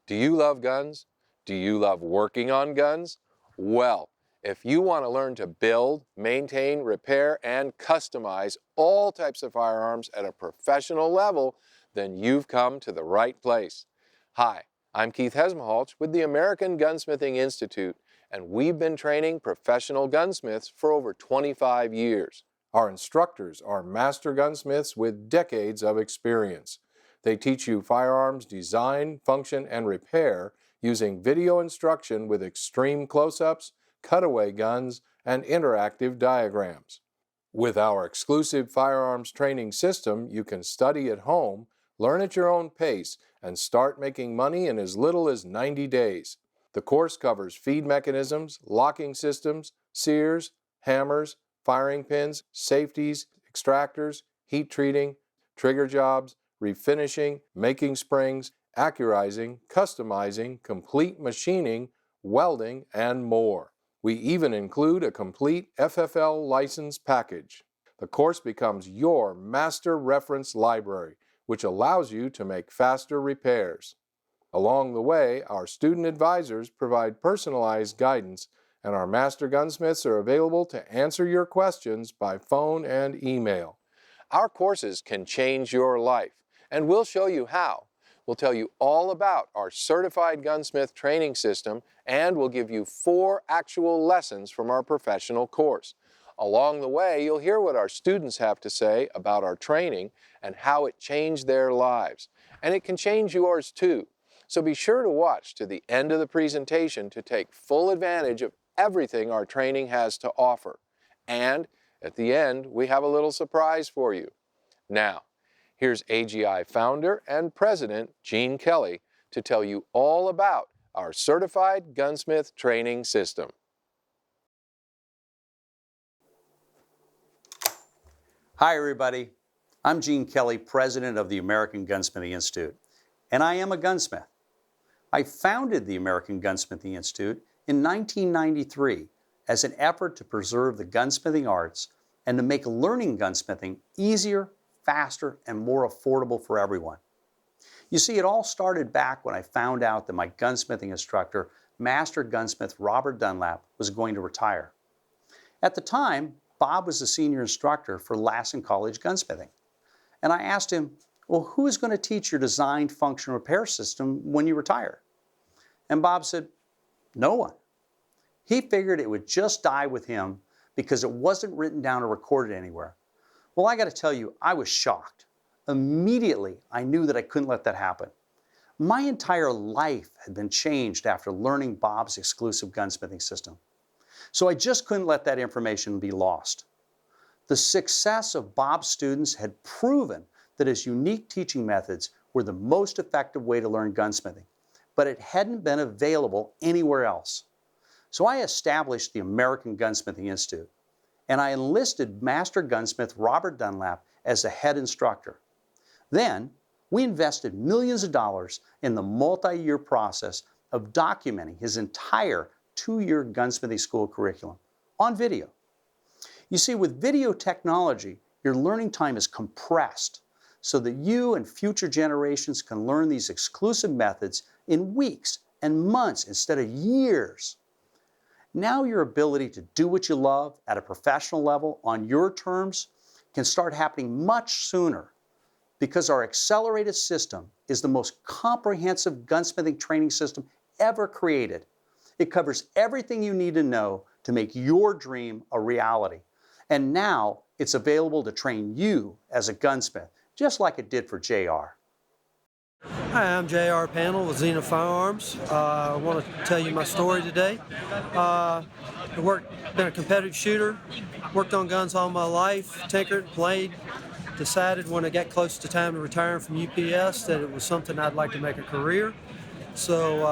Do you love guns? Do you love working on guns? Well, if you want to learn to build, maintain, repair, and customize all types of firearms at a professional level, then you've come to the right place. Hi, I'm Keith Hesmahalch with the American Gunsmithing Institute, and we've been training professional gunsmiths for over 25 years. Our instructors are master gunsmiths with decades of experience. They teach you firearms design, function, and repair using video instruction with extreme close-ups, cutaway guns, and interactive diagrams. With our exclusive firearms training system, you can study at home, learn at your own pace, and start making money in as little as 90 days. The course covers feed mechanisms, locking systems, sears, hammers, firing pins, safeties, extractors, heat treating, trigger jobs, refinishing, making springs, accurizing, customizing, complete machining, welding, and more. We even include a complete FFL license package. The course becomes your master reference library, which allows you to make faster repairs. Along the way, our student advisors provide personalized guidance, and our master gunsmiths are available to answer your questions by phone and email. Our courses can change your life, and we'll show you how. We'll tell you all about our certified gunsmith training system, and we'll give you 4 actual lessons from our professional course. Along the way, you'll hear what our students have to say about our training and how it changed their lives. And it can change yours too. So be sure to watch to the end of the presentation to take full advantage of everything our training has to offer. And at the end, we have a little surprise for you. Now, here's AGI founder and president Gene Kelly to tell you all about our certified gunsmith training system. Hi everybody, I'm Gene Kelly, president of the American Gunsmithing Institute, and I am a gunsmith. I founded the American Gunsmithing Institute in 1993 as an effort to preserve the gunsmithing arts and to make learning gunsmithing easier, faster, and more affordable for everyone. You see, it all started back when I found out that my gunsmithing instructor, Master Gunsmith Robert Dunlap, was going to retire. At the time, Bob was the senior instructor for Lassen College Gunsmithing. And I asked him, well, who is going to teach your design, function, repair system when you retire? And Bob said, no one. He figured it would just die with him because it wasn't written down or recorded anywhere. Well, I got to tell you, I was shocked. Immediately, I knew that I couldn't let that happen. My entire life had been changed after learning Bob's exclusive gunsmithing system. So I just couldn't let that information be lost. The success of Bob's students had proven that his unique teaching methods were the most effective way to learn gunsmithing, but it hadn't been available anywhere else. So I established the American Gunsmithing Institute, and I enlisted Master Gunsmith Robert Dunlap as the head instructor. Then, we invested millions of dollars in the multi-year process of documenting his entire 2-year gunsmithing school curriculum on video. You see, with video technology, your learning time is compressed so that you and future generations can learn these exclusive methods in weeks and months instead of years. Now your ability to do what you love at a professional level on your terms can start happening much sooner because our accelerated system is the most comprehensive gunsmithing training system ever created. It covers everything you need to know to make your dream a reality. And now it's available to train you as a gunsmith, just like it did for JR. Hi, I'm JR Panel with Zenith Firearms. I want to tell you my story today. I've been a competitive shooter, worked on guns all my life, tinkered, played, decided when I got close to time to retire from UPS that it was something I'd like to make a career. So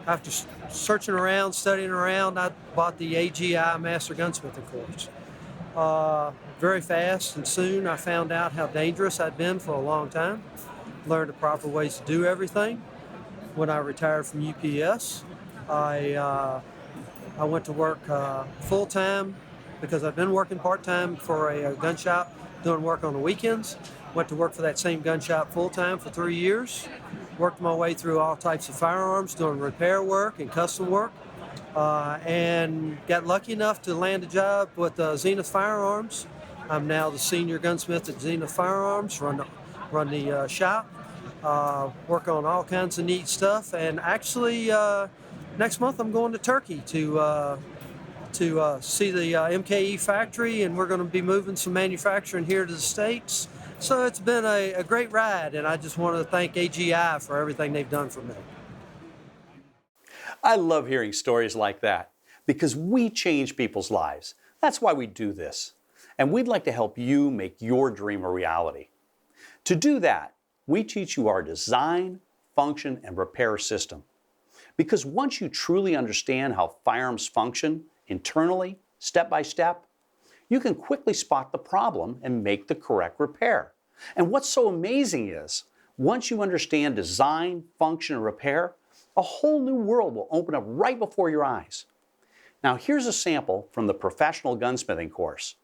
after searching around, studying around, I bought the AGI Master Gunsmithing Course. Very fast and soon I found out how dangerous I'd been for a long time. Learned the proper ways to do everything. When I retired from UPS, I went to work full-time because I've been working part-time for a gun shop doing work on the weekends. Went to work for that same gun shop full-time for 3 years. Worked my way through all types of firearms, doing repair work and custom work. And got lucky enough to land a job with Zenith Firearms. I'm now the senior gunsmith at Zenith Firearms, run the shop, work on all kinds of neat stuff. And actually, next month I'm going to Turkey to see the MKE factory, and we're going to be moving some manufacturing here to the States. So it's been a great ride, and I just want to thank AGI for everything they've done for me. I love hearing stories like that because we change people's lives. That's why we do this. And we'd like to help you make your dream a reality. To do that, we teach you our design, function, and repair system. Because once you truly understand how firearms function internally, step by step, you can quickly spot the problem and make the correct repair. And what's so amazing is, once you understand design, function, and repair, a whole new world will open up right before your eyes. Now here's a sample from the Professional Gunsmithing Course.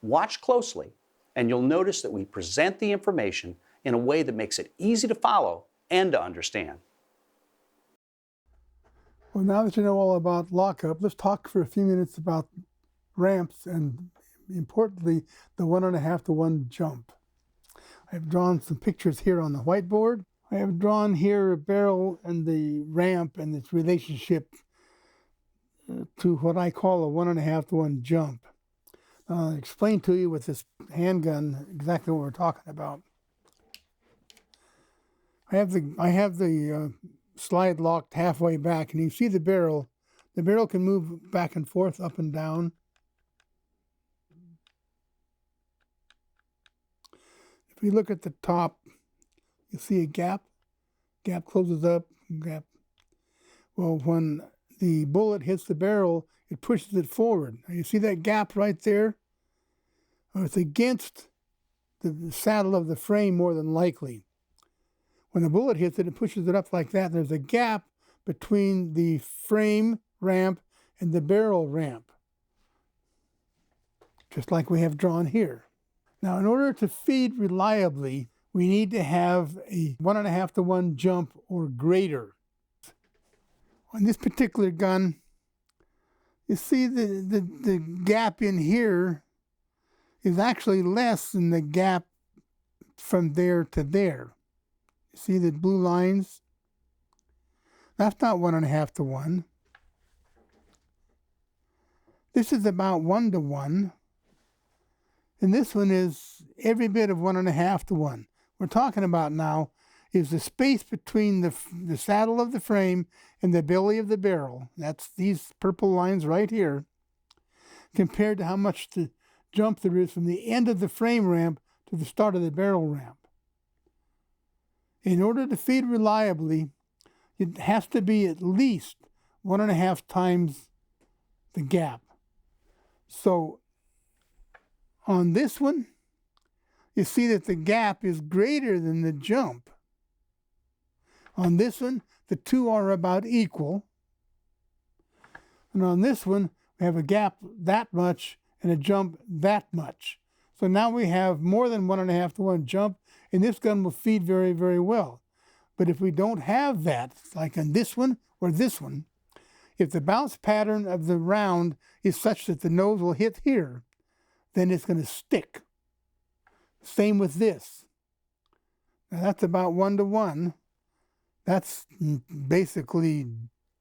Watch closely, and you'll notice that we present the information in a way that makes it easy to follow and to understand. Well, now that you know all about lockup, let's talk for a few minutes about ramps and, importantly, the 1.5 to 1 jump. I've drawn some pictures here on the whiteboard. I have drawn here a barrel and the ramp and its relationship to what I call a 1.5 to 1 jump. I'll explain to you with this handgun exactly what we're talking about. I have the slide locked halfway back, and you see the barrel. The barrel can move back and forth, up and down. If we look at the top, you see a gap. Gap closes up, gap. Well, when the bullet hits the barrel, it pushes it forward. Now you see that gap right there? Well, it's against the saddle of the frame more than likely. When the bullet hits it, it pushes it up like that. There's a gap between the frame ramp and the barrel ramp, just like we have drawn here. Now, in order to feed reliably, we need to have a 1.5 to 1 jump or greater. On this particular gun, you see the gap in here is actually less than the gap from there to there. You see the blue lines? That's not 1.5 to 1. This is about 1 to 1. And this one is every bit of 1.5 to 1. We're talking about now is the space between the saddle of the frame and the belly of the barrel. That's these purple lines right here, compared to how much the jump there is from the end of the frame ramp to the start of the barrel ramp. In order to feed reliably, it has to be at least 1.5 times the gap. So on this one, you see that the gap is greater than the jump. On this one, the two are about equal. And on this one, we have a gap that much and a jump that much. So now we have more than 1.5 to 1 jump, and this gun will feed very, very well. But if we don't have that, like on this one or this one, if the bounce pattern of the round is such that the nose will hit here, then it's going to stick. Same with this. Now that's about 1 to 1. That's basically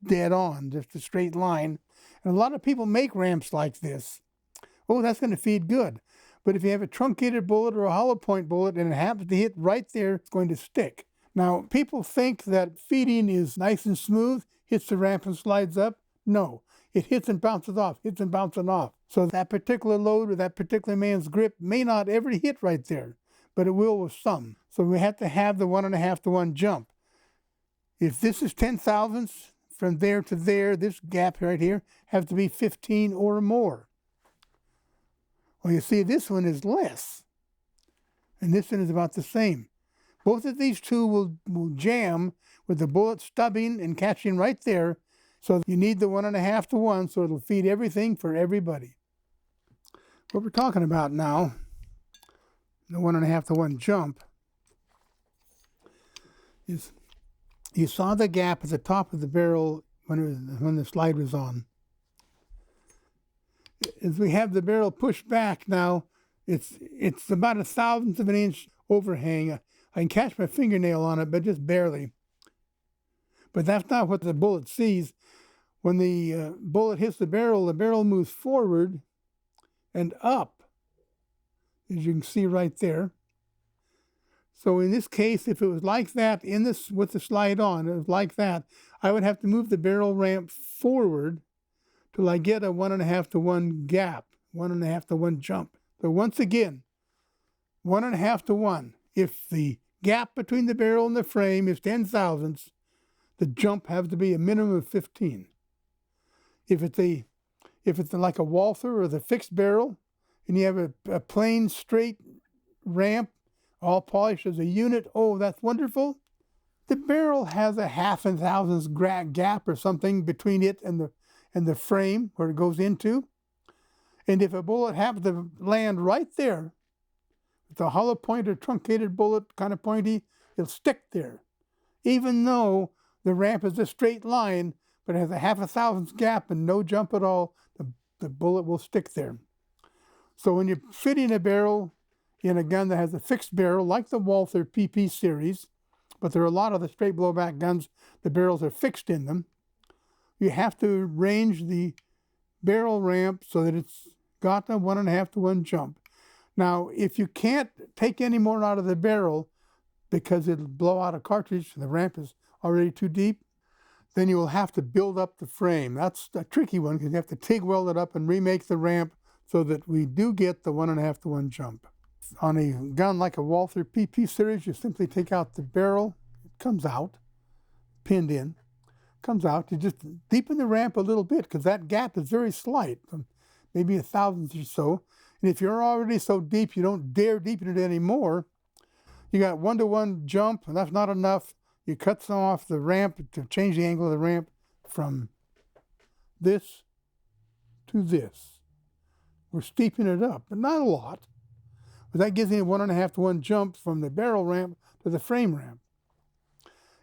dead on, just a straight line. And a lot of people make ramps like this. Oh, that's going to feed good. But if you have a truncated bullet or a hollow point bullet and it happens to hit right there, it's going to stick. Now, people think that feeding is nice and smooth, hits the ramp and slides up. No, it hits and bounces off, hits and bounces off. So that particular load or that particular man's grip may not ever hit right there, but it will with some. So we have to have the 1.5 to 1 jump. If this is 10 thousandths from there to there, this gap right here has to be 15 or more. Well, you see, this one is less, and this one is about the same. Both of these two will jam with the bullet stubbing and catching right there. So you need the 1.5 to 1, so it'll feed everything for everybody. What we're talking about now the 1.5 to 1 jump, is you saw the gap at the top of the barrel when the slide was on. As we have the barrel pushed back now, it's about 1/1000th of an inch overhang. I can catch my fingernail on it, but just barely. But that's not what the bullet sees. When the bullet hits the barrel moves forward and up, as you can see right there. So in this case, if it was like that with the slide on, it was like that, I would have to move the barrel ramp forward till I get a 1.5 to 1 gap, 1.5 to 1 jump. So once again, 1.5 to 1. If the gap between the barrel and the frame is 10/1000ths, the jump has to be a minimum of 15. If it's like a walk-thru or the fixed barrel, and you have a plain straight ramp, all polished as a unit, oh, that's wonderful. The barrel has a 0.5 gap or something between it and the frame where it goes into. And if a bullet happens to land right there, it's a hollow point or truncated bullet, kind of pointy, it'll stick there. Even though the ramp is a straight line, but it has a 0.5 gap and no jump at all, the bullet will stick there. So when you're fitting a barrel in a gun that has a fixed barrel, like the walk-thru PP series, but there are a lot of the straight blowback guns, the barrels are fixed in them, you have to arrange the barrel ramp so that it's got a 1.5 to 1 jump. Now, if you can't take any more out of the barrel because it'll blow out a cartridge, the ramp is already too deep, then you will have to build up the frame. That's a tricky one because you have to TIG weld it up and remake the ramp so that we do get the 1.5 to 1 jump. On a gun like a walk-thru PP series, you simply take out the barrel, it comes out, pinned in, comes out. You just deepen the ramp a little bit because that gap is very slight, maybe 1/1000th or so. And if you're already so deep you don't dare deepen it anymore, you got 1 to 1 jump, and that's not enough. You cut some off the ramp to change the angle of the ramp from this to this. We're steeping it up, but not a lot. But that gives me a 1.5 to 1 jump from the barrel ramp to the frame ramp.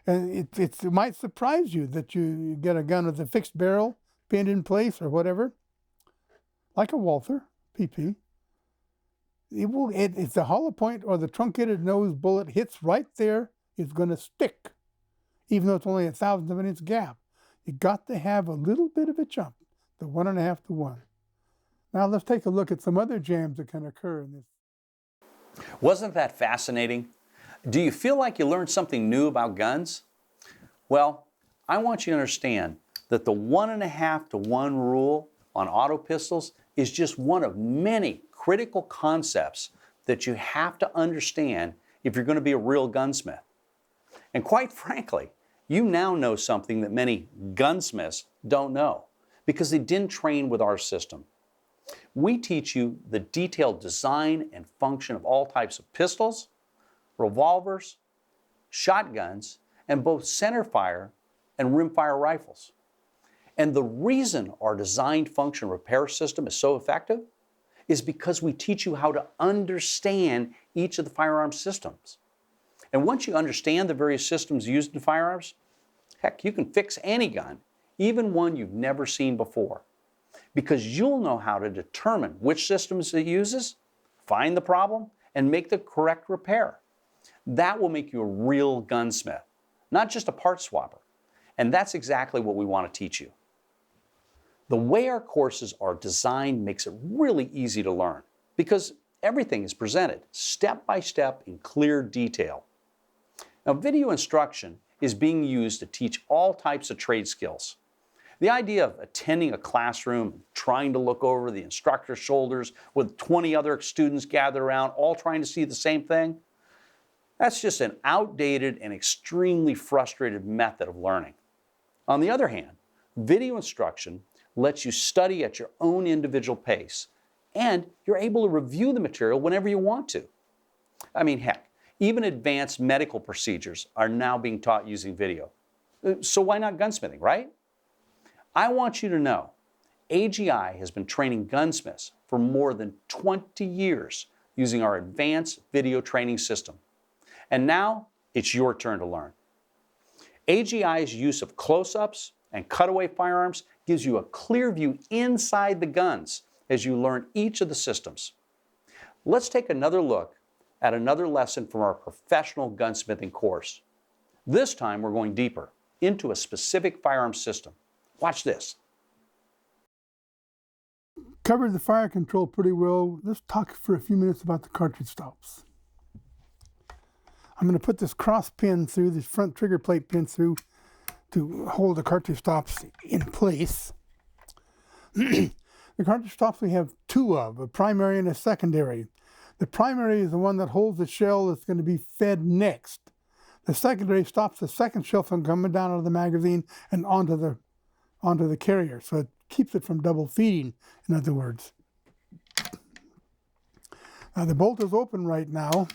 And it might surprise you that you get a gun with a fixed barrel pinned in place or whatever, like a walk-thru PP. If the hollow point or the truncated nose bullet hits right there, it's going to stick, even though it's only 1/1000th of an inch gap. You got to have a little bit of a jump, the 1.5 to 1. Now let's take a look at some other jams that can occur in this. Wasn't that fascinating? Do you feel like you learned something new about guns? Well, I want you to understand that the 1.5 to 1 rule on auto pistols is just one of many critical concepts that you have to understand if you're going to be a real gunsmith. And quite frankly, you now know something that many gunsmiths don't know because they didn't train with our system. We teach you the detailed design and function of all types of pistols, revolvers, shotguns, and both centerfire and rimfire rifles. And the reason our designed function repair system is so effective is because we teach you how to understand each of the firearm systems. And once you understand the various systems used in firearms, heck, you can fix any gun, even one you've never seen before, because you'll know how to determine which systems it uses, find the problem, and make the correct repair. That will make you a real gunsmith, not just a part swapper. And that's exactly what we want to teach you. The way our courses are designed makes it really easy to learn because everything is presented step by step in clear detail. Now, video instruction is being used to teach all types of trade skills. The idea of attending a classroom, trying to look over the instructor's shoulders with 20 other students gathered around, all trying to see the same thing, that's just an outdated and extremely frustrated method of learning. On the other hand, video instruction lets you study at your own individual pace, and you're able to review the material whenever you want to. I mean, heck, even advanced medical procedures are now being taught using video. So why not gunsmithing, right? I want you to know, AGI has been training gunsmiths for more than 20 years using our advanced video training system. And now it's your turn to learn. AGI's use of close-ups and cutaway firearms gives you a clear view inside the guns as you learn each of the systems. Let's take another look at another lesson from our professional gunsmithing course. This time we're going deeper into a specific firearm system. Watch this. Covered the fire control pretty well. Let's talk for a few minutes about the cartridge stops. I'm going to put this cross pin through, this front trigger plate pin through to hold the cartridge stops in place. The cartridge stops we have two of, a primary and a secondary. The primary is the one that holds the shell that's going to be fed next. The secondary stops the second shell from coming down out of the magazine and onto the carrier. So it keeps it from double feeding, in other words. Now the bolt is open right now.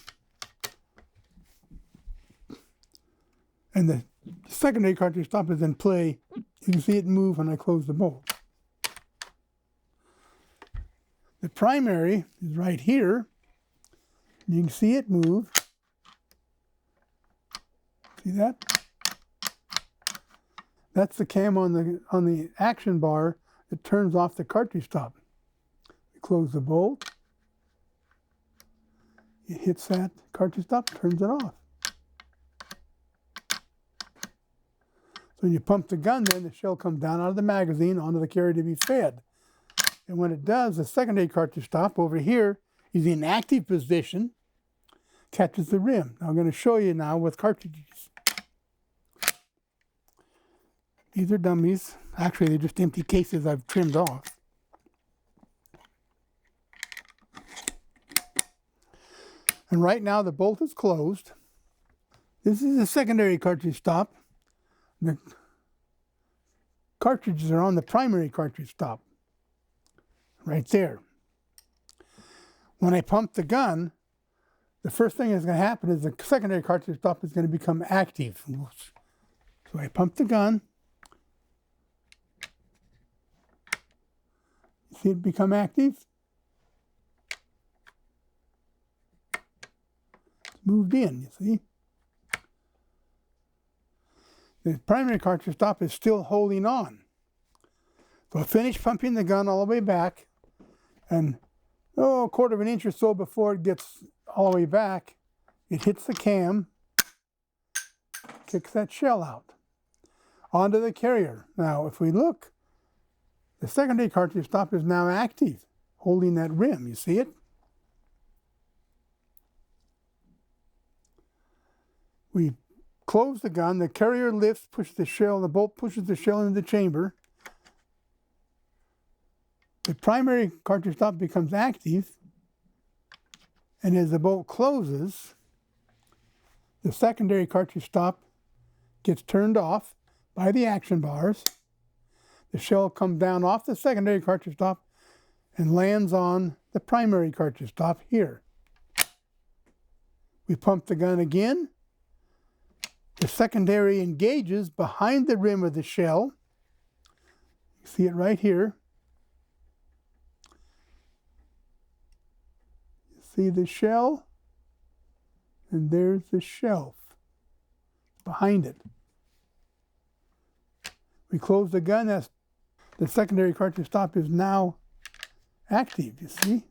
And the secondary cartridge stop is in play. You can see it move when I close the bolt. The primary is right here. You can see it move. See that? That's the cam on the action bar that turns off the cartridge stop. We close the bolt. It hits that cartridge stop, turns it off. So when you pump the gun, then the shell comes down out of the magazine onto the carrier to be fed. And when it does, the secondary cartridge stop over here is in active position, catches the rim. Now I'm going to show you now with cartridges. These are dummies. Actually, they're just empty cases I've trimmed off. And right now the bolt is closed. This is the secondary cartridge stop. The cartridges are on the primary cartridge stop, right there. When I pump the gun, the first thing that's going to happen is the secondary cartridge stop is going to become active. So I pump the gun. See it become active? It's moved in, you see? The primary cartridge stop is still holding on. So I finish pumping the gun all the way back, and a quarter of an inch or so before it gets all the way back, it hits the cam, kicks that shell out onto the carrier. Now, if we look, the secondary cartridge stop is now active, holding that rim. You see it? We close the gun, the carrier lifts, pushes the shell, the bolt pushes the shell into the chamber. The primary cartridge stop becomes active, and as the bolt closes, the secondary cartridge stop gets turned off by the action bars. The shell comes down off the secondary cartridge stop and lands on the primary cartridge stop here. We pump the gun again. The secondary engages behind the rim of the shell. You see it right here. You see the shell, and there's the shelf behind it. We close the gun. That's the secondary cartridge stop is now active, you see?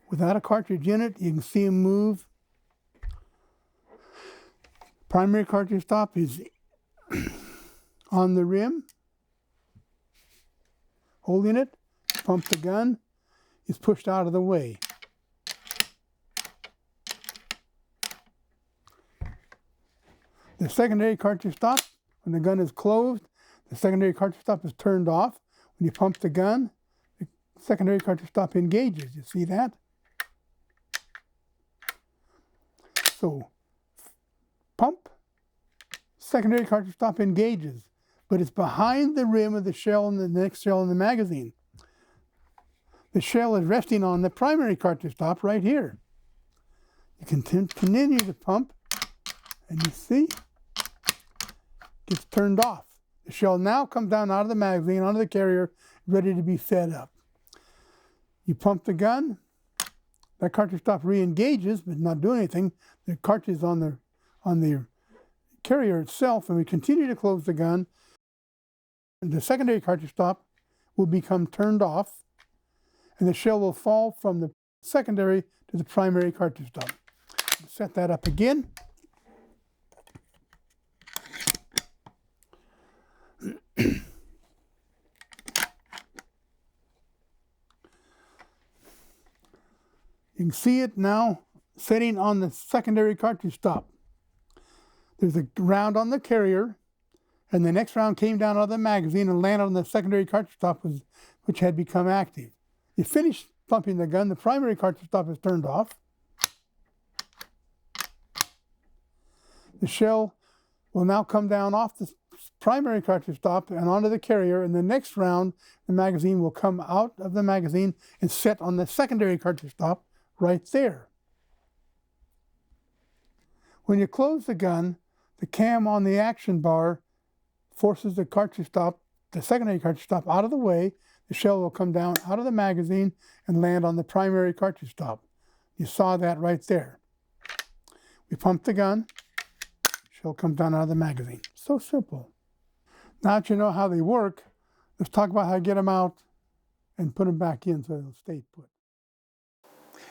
Without a cartridge in it, you can see them move. Primary cartridge stop is on the rim, holding it. Pump the gun, is pushed out of the way. The secondary cartridge stop, when the gun is closed, the secondary cartridge stop is turned off. When you pump the gun, the secondary cartridge stop engages. You see that? So, pump, secondary cartridge stop engages, but it's behind the rim of the shell and the next shell in the magazine. The shell is resting on the primary cartridge stop right here. You can continue to pump, and you see, gets turned off. The shell now comes down out of the magazine onto the carrier, ready to be fed up. You pump the gun, that cartridge stop re-engages, but not doing anything. The cartridge is on the carrier itself, and we continue to close the gun. The secondary cartridge stop will become turned off, and the shell will fall from the secondary to the primary cartridge stop. Set that up again. You can see it now setting on the secondary cartridge stop. There's a round on the carrier, and the next round came down out of the magazine and landed on the secondary cartridge stop, which had become active. You finish pumping the gun, the primary cartridge stop is turned off. The shell will now come down off the primary cartridge stop and onto the carrier, and the next round the magazine will come out of the magazine and set on the secondary cartridge stop right there. When you close the gun, the cam on the action bar forces the cartridge stop, the secondary cartridge stop, out of the way. The shell will come down out of the magazine and land on the primary cartridge stop. You saw that right there. We pump the gun, shell comes down out of the magazine. So simple. Now that you know how they work, let's talk about how to get them out and put them back in so they'll stay put.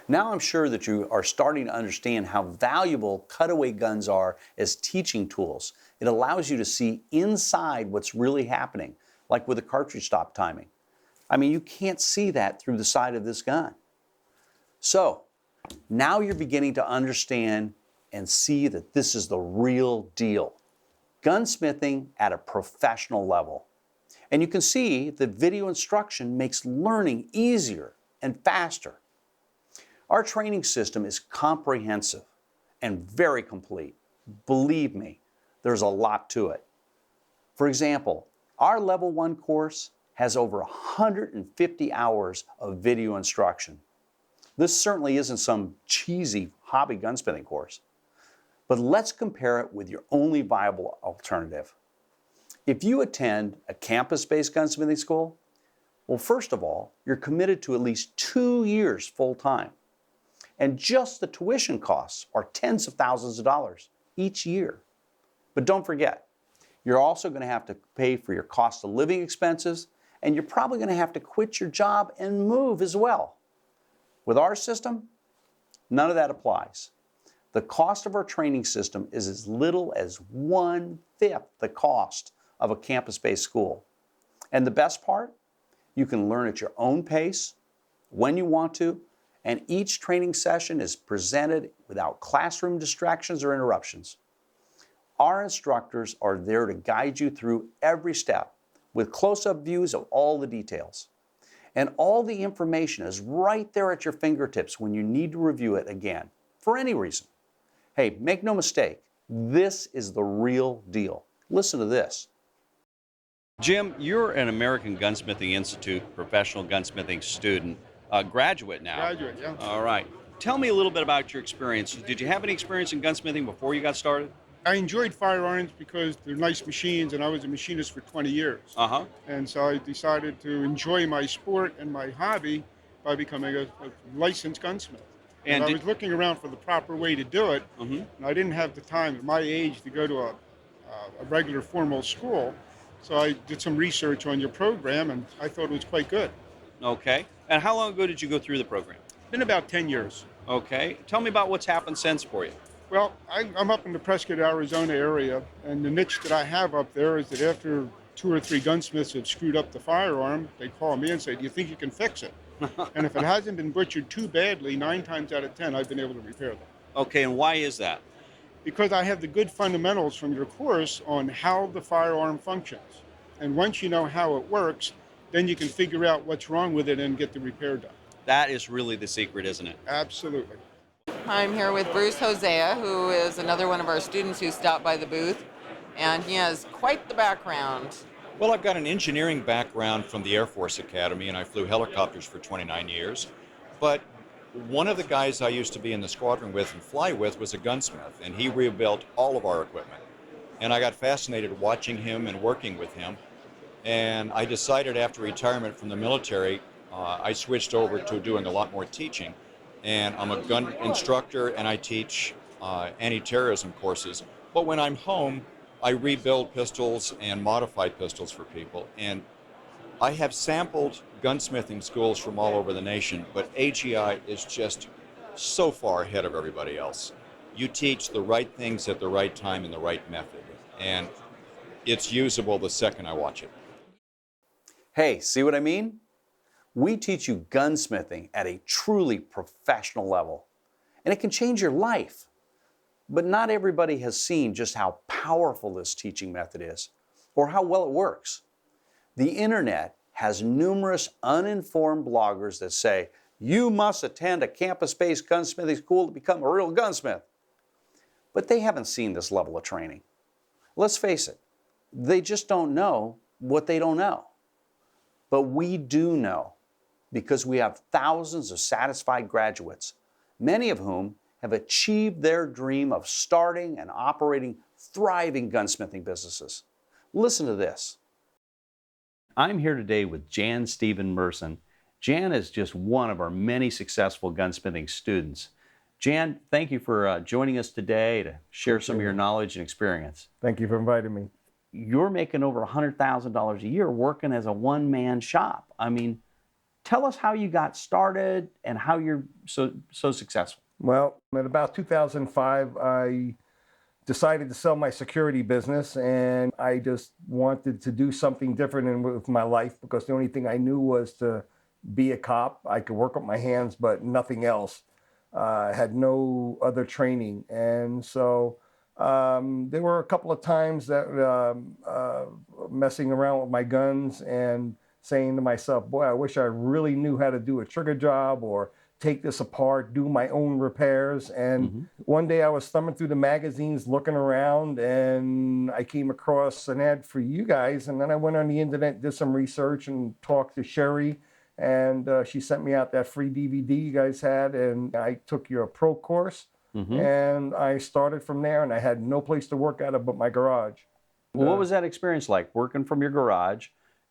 Now I'm sure that you are starting to understand how valuable cutaway guns are as teaching tools. It allows you to see inside what's really happening, like with the cartridge stop timing. I mean, you can't see that through the side of this gun. So now you're beginning to understand and see that this is the real deal. Gunsmithing at a professional level. And you can see that video instruction makes learning easier and faster. Our training system is comprehensive and very complete. Believe me, there's a lot to it. For example, our Level 1 course has over 150 hours of video instruction. This certainly isn't some cheesy hobby gunsmithing course. But let's compare it with your only viable alternative. If you attend a campus-based gunsmithing school, well, first of all, you're committed to at least 2 years full-time. And just the tuition costs are tens of thousands of dollars each year. But don't forget, you're also going to have to pay for your cost of living expenses, and you're probably going to have to quit your job and move as well. With our system, none of that applies. The cost of our training system is as little as 1/5 the cost of a campus-based school. And the best part, you can learn at your own pace, when you want to, and each training session is presented without classroom distractions or interruptions. Our instructors are there to guide you through every step with close-up views of all the details. And all the information is right there at your fingertips when you need to review it again, for any reason. Hey, make no mistake, this is the real deal. Listen to this. Jim, you're an American Gunsmithing Institute professional gunsmithing student, graduate now. Graduate, yeah. All right. Tell me a little bit about your experience. Did you have any experience in gunsmithing before you got started? I enjoyed firearms because they're nice machines, and I was a machinist for 20 years. Uh-huh. And so I decided to enjoy my sport and my hobby by becoming a licensed gunsmith. And I was looking around for the proper way to do it, and I didn't have the time at my age to go to a regular formal school. So I did some research on your program, and I thought it was quite good. Okay. And how long ago did you go through the program? It's been about 10 years. Okay. Tell me about what's happened since for you. Well, I'm up in the Prescott, Arizona area, and the niche that I have up there is that after 2 or 3 gunsmiths have screwed up the firearm, they call me and say, do you think you can fix it? And if it hasn't been butchered too badly, 9 times out of 10, I've been able to repair them. Okay, and why is that? Because I have the good fundamentals from your course on how the firearm functions. And once you know how it works, then you can figure out what's wrong with it and get the repair done. That is really the secret, isn't it? Absolutely. I'm here with Bruce Hosea, who is another one of our students who stopped by the booth, and he has quite the background. Well, I've got an engineering background from the Air Force Academy, and I flew helicopters for 29 years. But one of the guys I used to be in the squadron with and fly with was a gunsmith, and he rebuilt all of our equipment. And I got fascinated watching him and working with him. And I decided after retirement from the military, I switched over to doing a lot more teaching. And I'm a gun instructor and I teach anti-terrorism courses. But when I'm home, I rebuild pistols and modify pistols for people. And I have sampled gunsmithing schools from all over the nation, but AGI is just so far ahead of everybody else. You teach the right things at the right time in the right method, and it's usable the second I watch it. Hey, see what I mean? We teach you gunsmithing at a truly professional level, and it can change your life. But not everybody has seen just how powerful this teaching method is, or how well it works. The internet has numerous uninformed bloggers that say, you must attend a campus-based gunsmithing school to become a real gunsmith. But they haven't seen this level of training. Let's face it, they just don't know what they don't know. But we do know, because we have thousands of satisfied graduates, many of whom have achieved their dream of starting and operating thriving gunsmithing businesses. Listen to this. I'm here today with Jan Stephen Merson. Jan is just one of our many successful gunsmithing students. Jan, thank you for joining us today to share some of your knowledge and experience. Thank you for inviting me. You're making over $100,000 a year working as a one-man shop. I mean, tell us how you got started and how you're so successful. Well, at about 2005, I decided to sell my security business, and I just wanted to do something different with my life, because the only thing I knew was to be a cop. I could work with my hands, but nothing else. I had no other training. And so there were a couple of times that messing around with my guns and saying to myself, boy, I wish I really knew how to do a trigger job or take this apart, do my own repairs. And one day I was thumbing through the magazines looking around, and I came across an ad for you guys. And then I went on the internet, did some research, and talked to Sherry. And she sent me out that free DVD you guys had, and I took your pro course. And I started from there, and I had no place to work out of but my garage. Well, what was that experience like, working from your garage?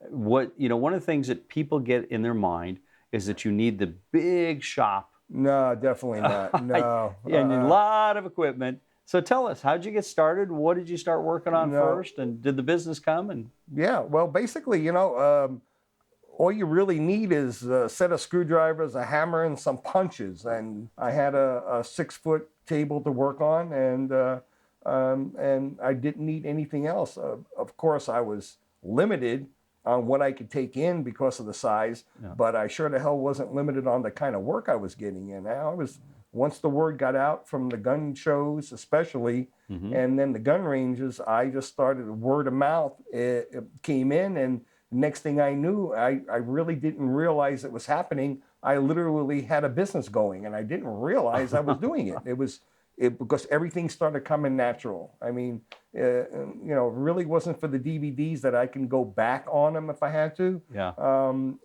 One of the things that people get in their mind is that you need the big shop. No, definitely not. No. And a lot of equipment. So tell us, how'd you get started? What did you start working on first? And did the business come? And yeah, well, basically, all you really need is a set of screwdrivers, a hammer, and some punches. And I had a 6-foot table to work on, and I didn't need anything else. Of course, I was limited on what I could take in because of the size, but I sure the hell wasn't limited on the kind of work I was getting in. Once the word got out from the gun shows especially, and then the gun ranges, I just started word of mouth. It came in, and the next thing I knew, I really didn't realize it was happening. I literally had a business going, and I didn't realize I was doing it. Because everything started coming natural. I mean, it really wasn't for the DVDs that I can go back on them if I had to,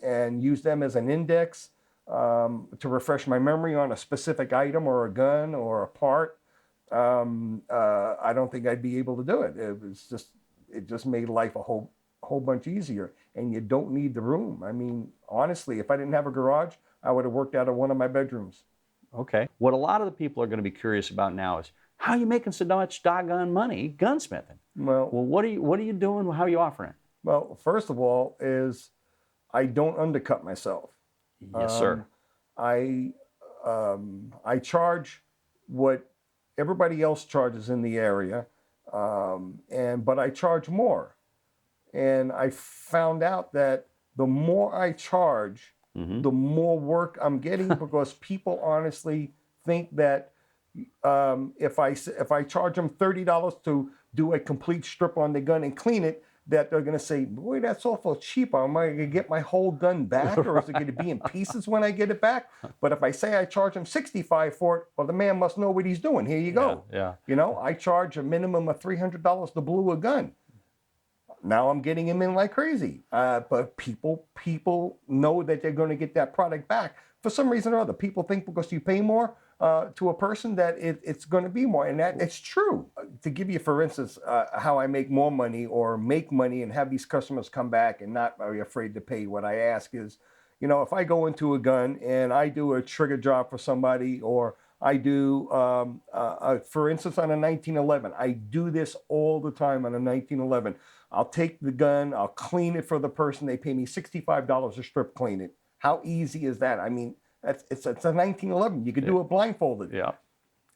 and use them as an index to refresh my memory on a specific item or a gun or a part. I don't think I'd be able to do it. It just made life a whole bunch easier, and you don't need the room. I mean, honestly, if I didn't have a garage, I would have worked out of one of my bedrooms. Okay. What a lot of the people are going to be curious about now is, how are you making so much doggone money gunsmithing? Well, what are you doing? How are you offering it? Well, first of all, is I don't undercut myself. Yes, sir. I charge what everybody else charges in the area, but I charge more. And I found out that the more I charge, the more work I'm getting, because people honestly think that if I charge them $30 to do a complete strip on the gun and clean it, that they're going to say, boy, that's awful cheap. Am I going to get my whole gun back, or is it going to be in pieces when I get it back? But if I say I charge him $65 for it, well, the man must know what he's doing. Here you go. Yeah. I charge a minimum of $300 to blue a gun. Now I'm getting him in like crazy. But people know that they're going to get that product back. for some reason or other, people think because you pay more to a person that it's going to be more, and that it's true. To give you, for instance, how I make more money or make money and have these customers come back and not be afraid to pay, what I ask is, you know, if I go into a gun and I do a trigger job for somebody, or I do, for instance, on a 1911, I do this all the time on a 1911. I'll take the gun, I'll clean it for the person. They pay me $65 to strip clean it. How easy is that? I mean, it's a 1911. You could do it blindfolded. Yeah.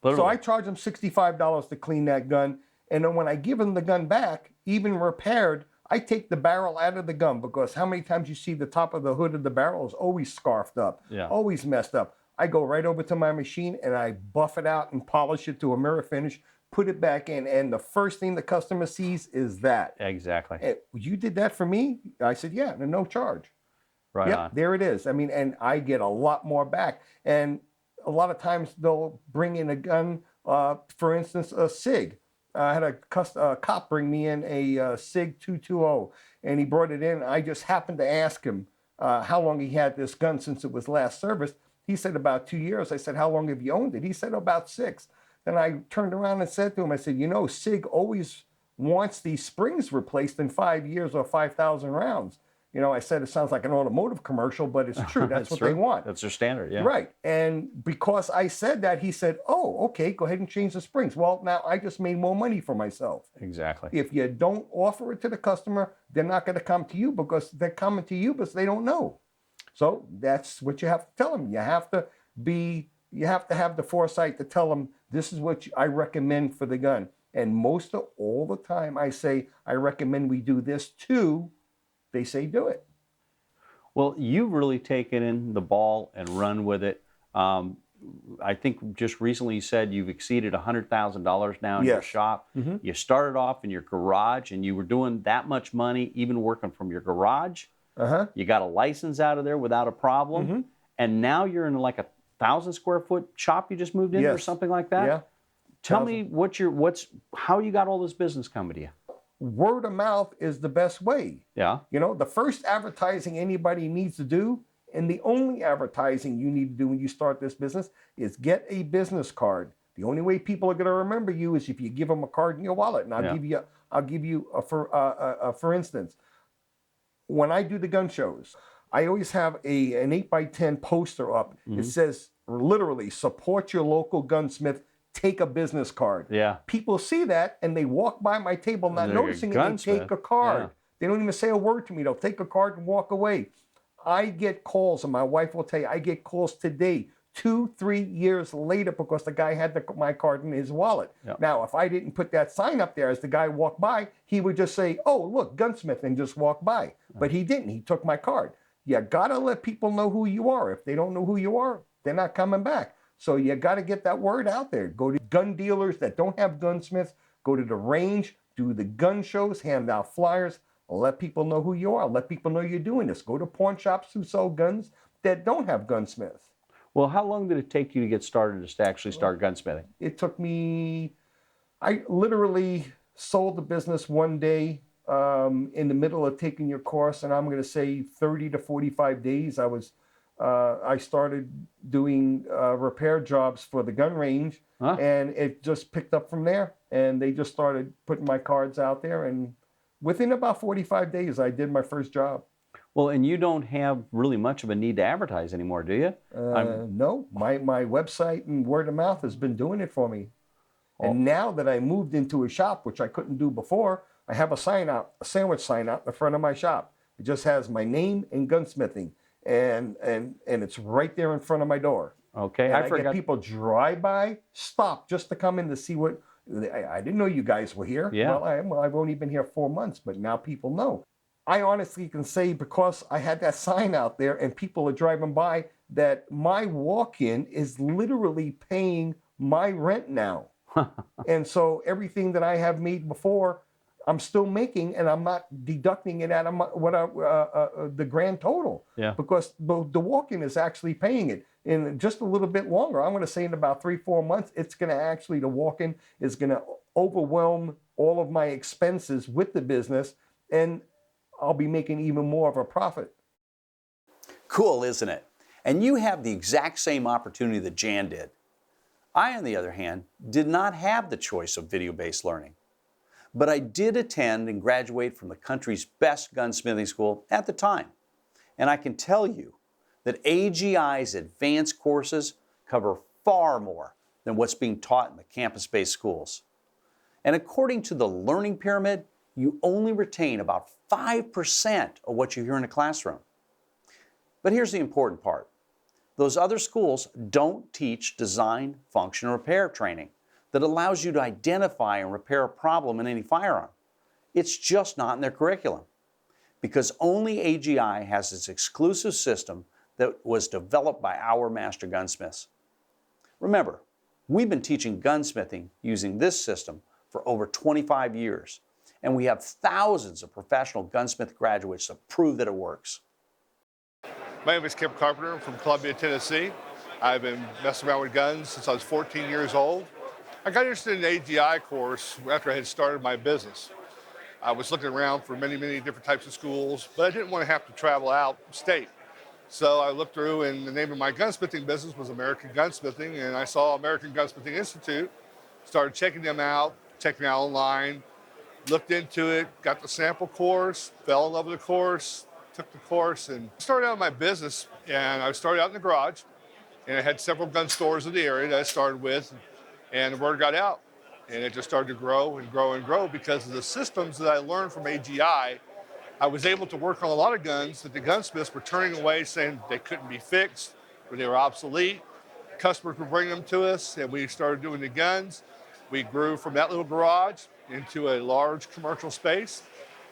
So I charge them $65 to clean that gun. And then when I give them the gun back, even repaired, I take the barrel out of the gun, because how many times you see the top of the hood of the barrel is always scarfed up, always messed up. I go right over to my machine and I buff it out and polish it to a mirror finish, put it back in, and the first thing the customer sees is that. Exactly. Hey, you did that for me? I said, yeah, no charge. Right Yep, on. there it is. I mean, and I get a lot more back. And a lot of times they'll bring in a gun, for instance, a SIG. I had a cop bring me in a SIG 220, and he brought it in. I just happened to ask him how long he had this gun since it was last serviced. He said about 2 years. I said, how long have you owned it? He said about 6. Then I turned around and said to him, I said, you know, SIG always wants these springs replaced in 5 years or 5,000 rounds. You know, I said it sounds like an automotive commercial, but it's true. That's what true. they want. That's their standard, yeah. Right. And because I said that, he said, oh, okay, go ahead and change the springs. Well, now I just made more money for myself. Exactly. If you don't offer it to the customer, they're not going to come to you, because they're coming to you because they don't know. So that's what you have to tell them. You have to have the foresight to tell them, this is what I recommend for the gun. And most of all the time I say, I recommend we do this too. They say do it. Well, you've really taken in the ball and run with it. I think just recently you said you've exceeded $100,000 now in your shop. Mm-hmm. You started off in your garage, and you were doing that much money even working from your garage. You got a license out of there without a problem. Mm-hmm. And now you're in like a 1,000 square foot shop you just moved into or something like that? Yeah. Tell me how you got all this business coming to you. Word of mouth is the best way. Yeah. You know, the first advertising anybody needs to do, and the only advertising you need to do when you start this business, is get a business card. The only way people are going to remember you is if you give them a card in your wallet. And I'll give you for instance, when I do the gun shows, I always have an 8x10 poster up. It says literally, support your local gunsmith, take a business card. Yeah. People see that and they walk by my table not noticing it and take a card. Yeah. They don't even say a word to me. They'll take a card and walk away. I get calls, and my wife will tell you, I get calls today, 2-3 years later, because the guy had my card in his wallet. Yep. Now, if I didn't put that sign up there as the guy walked by, he would just say, oh, look, gunsmith, and just walk by. But he didn't. He took my card. You got to let people know who you are. If they don't know who you are, they're not coming back. So you got to get that word out there. Go to gun dealers that don't have gunsmiths. Go to the range, do the gun shows, hand out flyers. Let people know who you are. Let people know you're doing this. Go to pawn shops who sell guns that don't have gunsmiths. Well, how long did it take you to get started to actually start gunsmithing? It took me, I literally sold the business one day in the middle of taking your course, and I'm going to say 30 to 45 days. I started doing repair jobs for the gun range, and it just picked up from there. And they just started putting my cards out there, and within about 45 days, I did my first job. Well, and you don't have really much of a need to advertise anymore, do you? No, my website and word of mouth has been doing it for me. And now that I moved into a shop, which I couldn't do before, I have a sandwich sign out in the front of my shop. It just has my name and gunsmithing, and it's right there in front of my door. Okay, And I forgot. get people drive by, stop just to come in to see what. I didn't know you guys were here. Yeah. Well, I've only been here 4 months, but now people know. I honestly can say, because I had that sign out there and people are driving by, that my walk-in is literally paying my rent now. And so everything that I have made before, I'm still making, and I'm not deducting it out of the grand total. Yeah. Because the walk-in is actually paying it. In just a little bit longer, I'm going to say in about 3-4 months, it's going to actually, the walk-in is going to overwhelm all of my expenses with the business, and I'll be making even more of a profit. Cool, isn't it? And you have the exact same opportunity that Jan did. I, on the other hand, did not have the choice of video-based learning. But I did attend and graduate from the country's best gunsmithing school at the time. And I can tell you that AGI's advanced courses cover far more than what's being taught in the campus-based schools. And according to the learning pyramid, you only retain about 5% of what you hear in a classroom. But here's the important part. Those other schools don't teach design, function, or repair training that allows you to identify and repair a problem in any firearm. It's just not in their curriculum, because only AGI has its exclusive system that was developed by our master gunsmiths. Remember, we've been teaching gunsmithing using this system for over 25 years, and we have thousands of professional gunsmith graduates to prove that it works. My name is Kim Carpenter from Columbia, Tennessee. I've been messing around with guns since I was 14 years old. I got interested in the AGI course after I had started my business. I was looking around for many different types of schools, but I didn't want to have to travel out state. So I looked through, and the name of my gunsmithing business was American Gunsmithing, and I saw American Gunsmithing Institute, started checking them out online, looked into it, got the sample course, fell in love with the course, took the course, and started out my business. And I started out in the garage, and I had several gun stores in the area that I started with, and the word got out. And it just started to grow and grow and grow because of the systems that I learned from AGI. I was able to work on a lot of guns that the gunsmiths were turning away, saying they couldn't be fixed or they were obsolete. Customers would bring them to us, and we started doing the guns. We grew from that little garage into a large commercial space.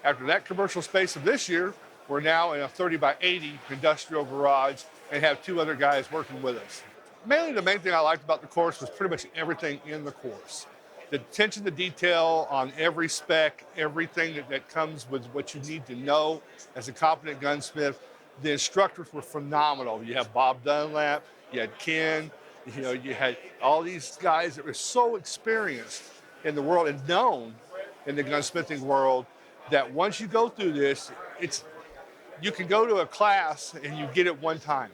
After that commercial space of this year, we're now in a 30 by 80 industrial garage and have 2 other guys working with us. Mainly the main thing I liked about the course was pretty much everything in the course. The attention to detail on every spec, everything that comes with what you need to know as a competent gunsmith. The instructors were phenomenal. You have Bob Dunlap, you had Ken, you had all these guys that were so experienced in the world and known in the gunsmithing world that once you go through this, you can go to a class and you get it one time.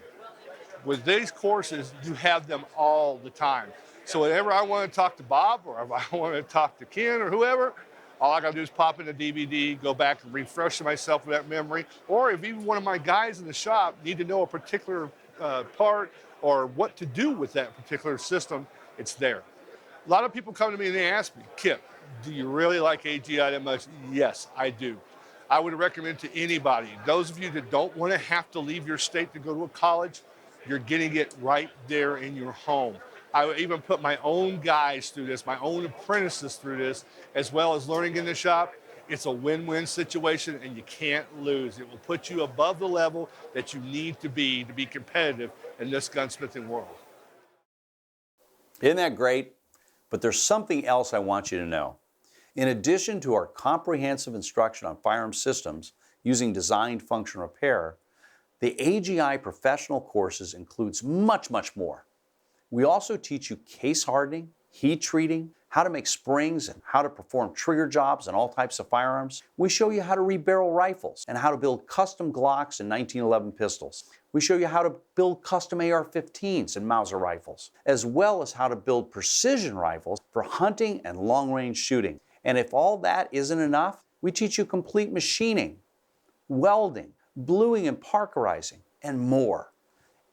With these courses, you have them all the time. So whenever I want to talk to Bob or if I want to talk to Ken or whoever, all I got to do is pop in the DVD, go back and refresh myself with that memory. Or if even one of my guys in the shop need to know a particular part or what to do with that particular system, it's there. A lot of people come to me and they ask me, Kip, do you really like AGI that much? Yes, I do. I would recommend to anybody, those of you that don't want to have to leave your state to go to a college, you're getting it right there in your home. I would even put my own guys through this, my own apprentices through this, as well as learning in the shop. It's a win-win situation and you can't lose. It will put you above the level that you need to be competitive in this gunsmithing world. Isn't that great? But there's something else I want you to know. In addition to our comprehensive instruction on firearm systems using design, function, repair, the AGI Professional Courses includes much more. We also teach you case hardening, heat treating, how to make springs and how to perform trigger jobs on all types of firearms. We show you how to rebarrel rifles and how to build custom Glocks and 1911 pistols. We show you how to build custom AR-15s and Mauser rifles, as well as how to build precision rifles for hunting and long-range shooting. And if all that isn't enough, we teach you complete machining, welding, bluing and parkerizing, and more.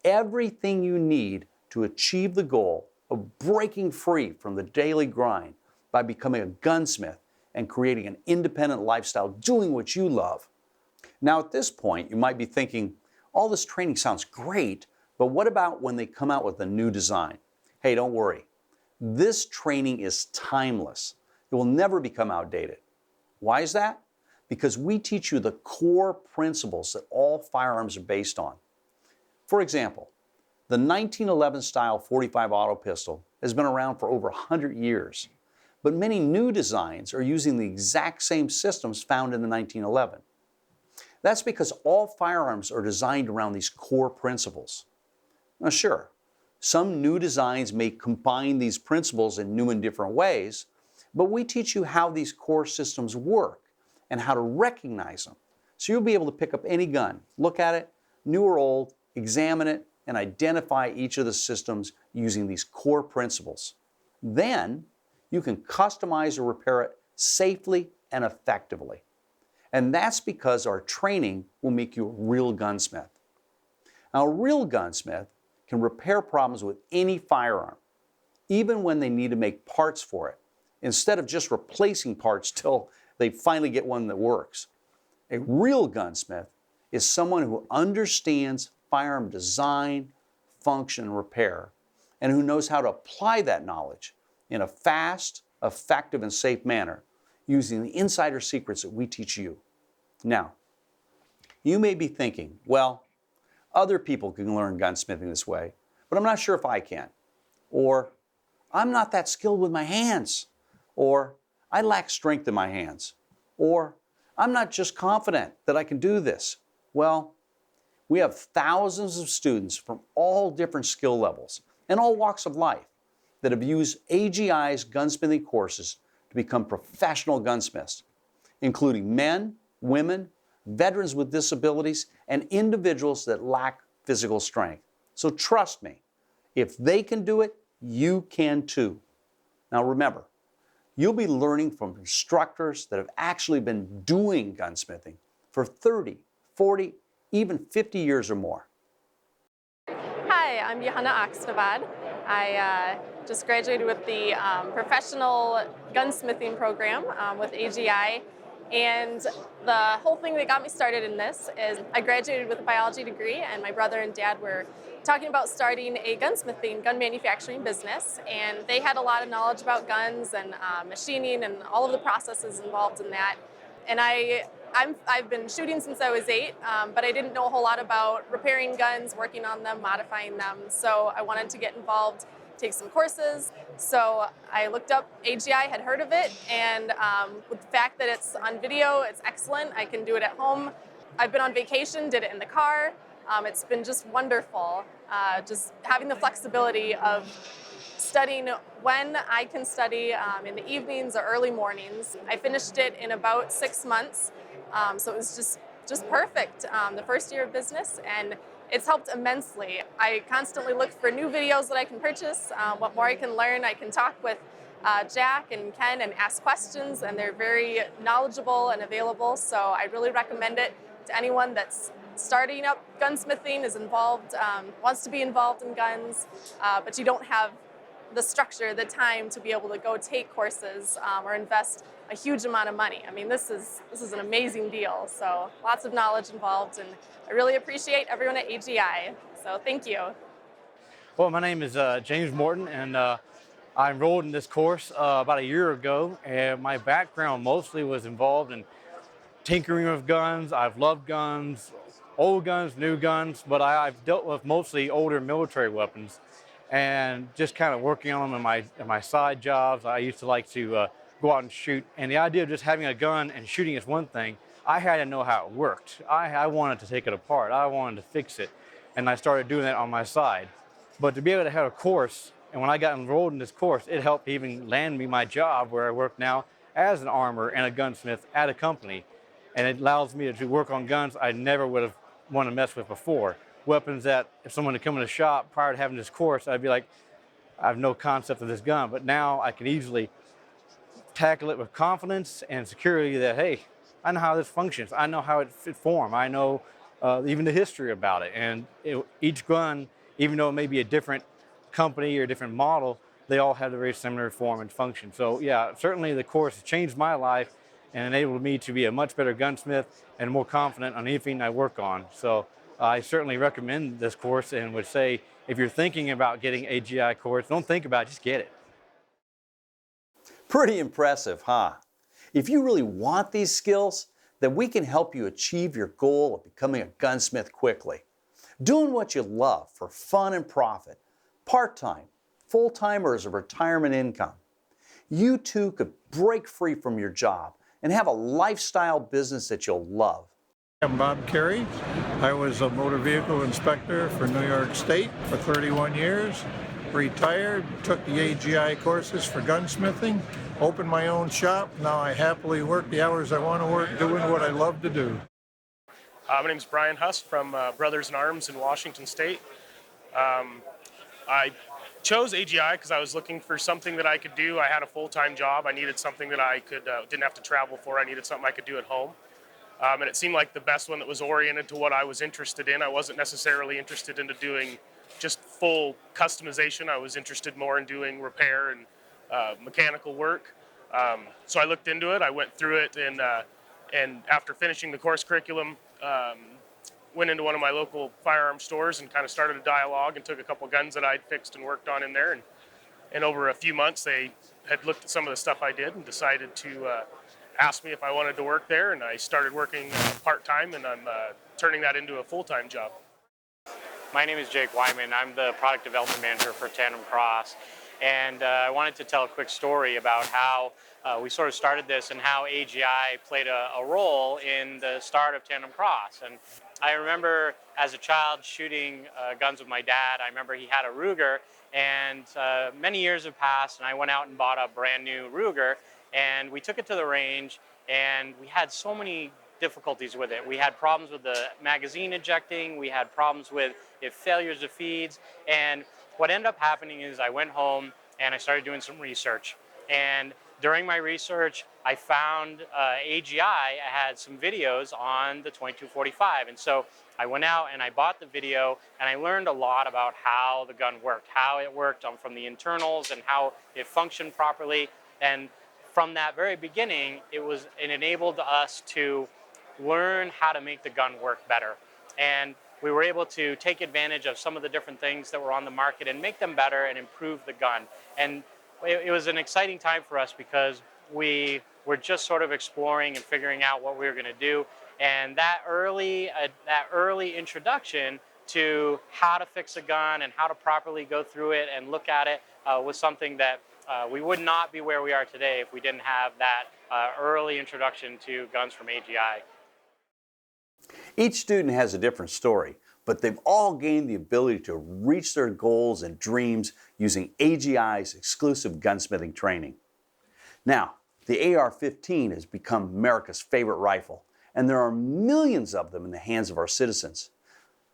Everything you need to achieve the goal of breaking free from the daily grind by becoming a gunsmith and creating an independent lifestyle doing what you love. Now at this point, you might be thinking, all this training sounds great, but what about when they come out with a new design? Hey, don't worry. This training is timeless. It will never become outdated. Why is that? Because we teach you the core principles that all firearms are based on. For example, the 1911 style .45 auto pistol has been around for over 100 years, but many new designs are using the exact same systems found in the 1911. That's because all firearms are designed around these core principles. Now sure, some new designs may combine these principles in new and different ways, but we teach you how these core systems work and how to recognize them. So you'll be able to pick up any gun, look at it, new or old, examine it, and identify each of the systems using these core principles. Then you can customize or repair it safely and effectively. And that's because our training will make you a real gunsmith. Now, a real gunsmith can repair problems with any firearm, even when they need to make parts for it, instead of just replacing parts till they finally get one that works. A real gunsmith is someone who understands firearm design, function, and repair, and who knows how to apply that knowledge in a fast, effective, and safe manner using the insider secrets that we teach you. Now, you may be thinking, well, other people can learn gunsmithing this way, but I'm not sure if I can. Or, I'm not that skilled with my hands. Or, I lack strength in my hands. Or, I'm not just confident that I can do this. Well, we have thousands of students from all different skill levels and all walks of life that have used AGI's gunsmithing courses to become professional gunsmiths, including men, women, veterans with disabilities, and individuals that lack physical strength. So trust me, if they can do it, you can too. Now remember, you'll be learning from instructors that have actually been doing gunsmithing for 30, 40, even 50 years or more. Hi, I'm Johanna Oxnavad. I just graduated with the Professional Gunsmithing Program with AGI. And the whole thing that got me started in this is I graduated with a biology degree, and my brother and dad were talking about starting a gunsmithing, gun manufacturing business. And they had a lot of knowledge about guns and machining and all of the processes involved in that. And I've been shooting since I was 8, but I didn't know a whole lot about repairing guns, working on them, modifying them. So I wanted to get involved, take some courses. So I looked up AGI, had heard of it, and with the fact that it's on video, it's excellent. I can do it at home. I've been on vacation, did it in the car. It's been just wonderful, just having the flexibility of studying when I can study in the evenings or early mornings. I finished it in about 6 months, so it was just perfect. The first year of business, and it's helped immensely. I constantly look for new videos that I can purchase, what more I can learn. I can talk with Jack and Ken and ask questions, and they're very knowledgeable and available, so I really recommend it to anyone that's starting up gunsmithing, is involved, wants to be involved in guns, but you don't have the structure, the time to be able to go take courses or invest a huge amount of money. I mean, this is an amazing deal. So lots of knowledge involved, and I really appreciate everyone at AGI. So thank you. Well, my name is James Morton, and I enrolled in this course about a year ago, and my background mostly was involved in tinkering with guns. I've loved guns, old guns, new guns, but I've dealt with mostly older military weapons, and just kind of working on them in my side jobs. I used to like to go out and shoot, and the idea of just having a gun and shooting is one thing. I had to know how it worked. I wanted to take it apart. I wanted to fix it, and I started doing that on my side. But to be able to have a course, and when I got enrolled in this course, it helped even land me my job where I work now as an armor and a gunsmith at a company, and it allows me to work on guns I never would have wanted to mess with before. Weapons that if someone had come in the shop prior to having this course, I'd be like, I have no concept of this gun, but now I can easily tackle it with confidence and security that, hey, I know how this functions. I know how it forms. I know even the history about it. And each gun, even though it may be a different company or a different model, they all have a very similar form and function. So yeah, certainly the course has changed my life and enabled me to be a much better gunsmith and more confident on anything I work on. So I certainly recommend this course and would say, if you're thinking about getting an AGI course, don't think about it, just get it. Pretty impressive, huh? If you really want these skills, then we can help you achieve your goal of becoming a gunsmith quickly. Doing what you love for fun and profit, part-time, full-time, or as a retirement income. You too could break free from your job and have a lifestyle business that you'll love. I'm Bob Carey. I was a motor vehicle inspector for New York State for 31 years. Retired, took the AGI courses for gunsmithing, opened my own shop. Now I happily work the hours I want to work doing what I love to do. My name is Brian Huss from Brothers in Arms in Washington State. I chose AGI because I was looking for something that I could do. I had a full-time job. I needed something that I could didn't have to travel for. I needed something I could do at home. And it seemed like the best one that was oriented to what I was interested in. I wasn't necessarily interested into doing just full customization. I was interested more in doing repair and mechanical work. So I looked into it. I went through it, and after finishing the course curriculum, went into one of my local firearm stores and kind of started a dialogue and took a couple guns that I'd fixed and worked on in there. And over a few months, they had looked at some of the stuff I did and decided to ask me if I wanted to work there. And I started working part-time, and I'm turning that into a full-time job. My name is Jake Wyman. I'm the product development manager for Tandem Cross. And I wanted to tell a quick story about how we sort of started this and how AGI played a role in the start of Tandem Cross. And I remember as a child shooting guns with my dad. I remember he had a Ruger, and many years have passed, and I went out and bought a brand new Ruger, and we took it to the range, and we had so many difficulties with it. We had problems with the magazine ejecting, we had problems with failures of feeds, and what ended up happening is I went home and I started doing some research. And during my research, I found AGI had some videos on the 2245. And so I went out and I bought the video, and I learned a lot about how the gun worked, how it worked from the internals and how it functioned properly. And from that very beginning, it enabled us to learn how to make the gun work better. And we were able to take advantage of some of the different things that were on the market and make them better and improve the gun. And it was an exciting time for us because we were just sort of exploring and figuring out what we were going to do. And that early introduction to how to fix a gun and how to properly go through it and look at it was something that we would not be where we are today if we didn't have that early introduction to guns from AGI. Each student has a different story, but they've all gained the ability to reach their goals and dreams using AGI's exclusive gunsmithing training. Now, the AR-15 has become America's favorite rifle, and there are millions of them in the hands of our citizens.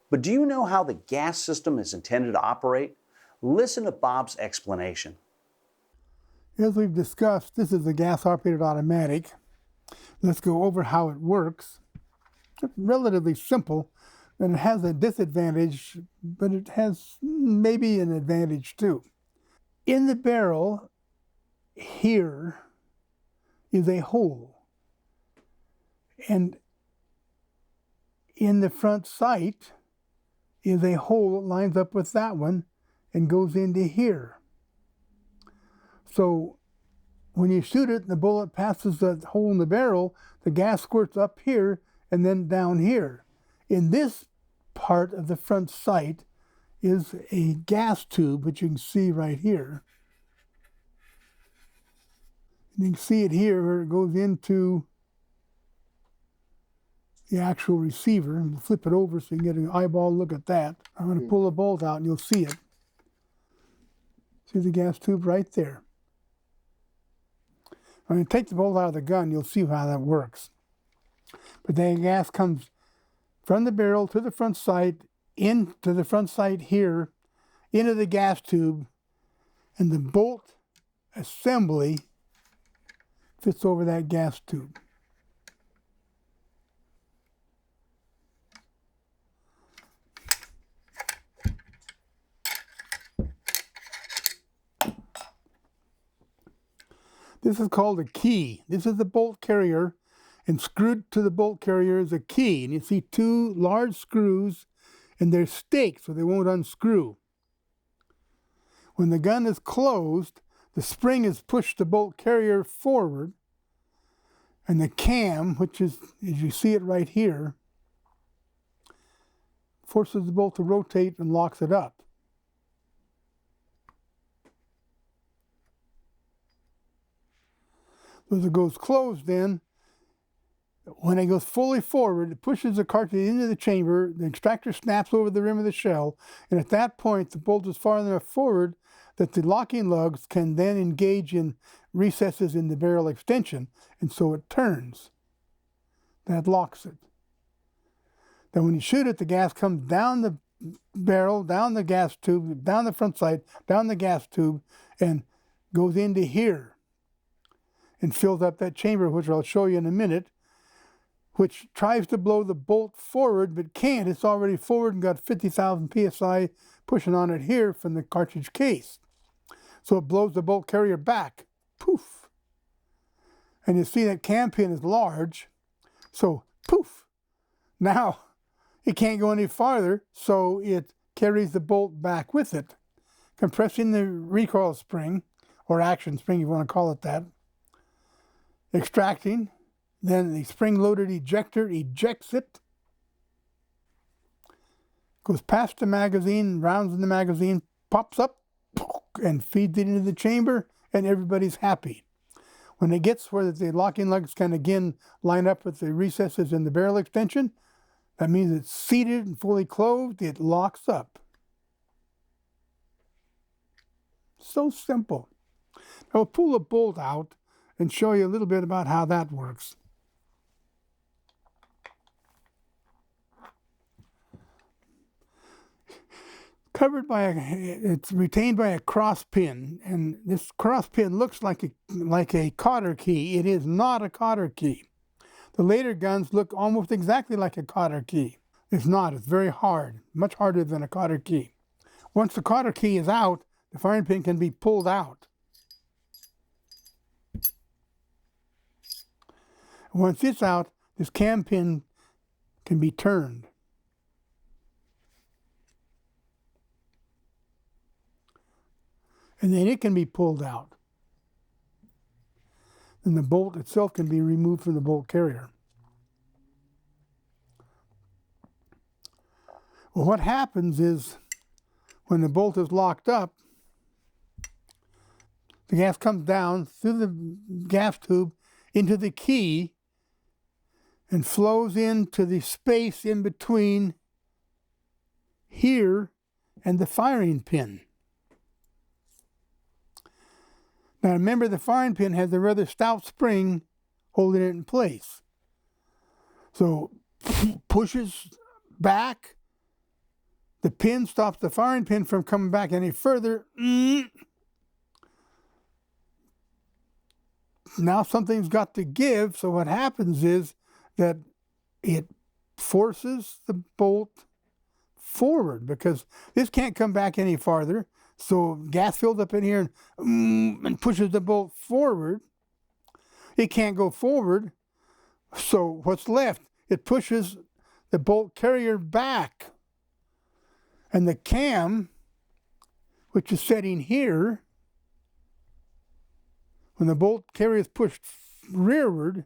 But do you know how the gas system is intended to operate? Listen to Bob's explanation. As we've discussed, this is a gas-operated automatic. Let's go over how it works. It's relatively simple, and it has a disadvantage, but it has maybe an advantage too. In the barrel, here is a hole, and in the front sight is a hole that lines up with that one and goes into here. So when you shoot it and the bullet passes the hole in the barrel, the gas squirts up here and then down here. In this part of the front sight is a gas tube, which you can see right here. And you can see it here where it goes into the actual receiver. And we'll flip it over so you can get an eyeball look at that. I'm going to pull the bolt out and you'll see it. See the gas tube right there. When you take the bolt out of the gun, you'll see how that works. But the gas comes from the barrel to the front sight, into the front sight here, into the gas tube, and the bolt assembly fits over that gas tube. This is called a key. This is the bolt carrier, and screwed to the bolt carrier is a key. And you see two large screws, and they're staked so they won't unscrew. When the gun is closed, the spring is pushed the bolt carrier forward, and the cam, which is, as you see it right here, forces the bolt to rotate and locks it up. As it goes closed then, when it goes fully forward, it pushes the cartridge into the chamber, the extractor snaps over the rim of the shell, and at that point the bolt is far enough forward that the locking lugs can then engage in recesses in the barrel extension, and so it turns. That locks it. Then when you shoot it, the gas comes down barrel, down the gas tube, down the front sight, down the gas tube, and goes into here and fills up that chamber, which I'll show you in a minute, which tries to blow the bolt forward but can't. It's already forward and got 50,000 psi pushing on it here from the cartridge case. So it blows the bolt carrier back. Poof. And you see that cam pin is large, so poof. Now it can't go any farther, so it carries the bolt back with it, compressing the recoil spring, or action spring if you want to call it that, extracting, then the spring-loaded ejector ejects it, goes past the magazine, rounds in the magazine, pops up, and feeds it into the chamber, and everybody's happy. When it gets where the locking lugs can again line up with the recesses in the barrel extension, that means it's seated and fully closed, it locks up. So simple. I'll pull a bolt out and show you a little bit about how that works. It's retained by a cross pin, and this cross pin looks like a cotter key. It is not a cotter key. The later guns look almost exactly like a cotter key. It's not. It's very hard, much harder than a cotter key. Once the cotter key is out, the firing pin can be pulled out. Once it's out, this cam pin can be turned. And then it can be pulled out. And the bolt itself can be removed from the bolt carrier. Well, what happens is when the bolt is locked up, the gas comes down through the gas tube into the key and flows into the space in between here and the firing pin. Now remember, the firing pin has a rather stout spring holding it in place. So pushes back, the pin stops the firing pin from coming back any further. Now something's got to give, so what happens is that it forces the bolt forward because this can't come back any farther. So gas fills up in here and pushes the bolt forward. It can't go forward. So what's left? It pushes the bolt carrier back. And the cam, which is setting here, when the bolt carrier is pushed rearward,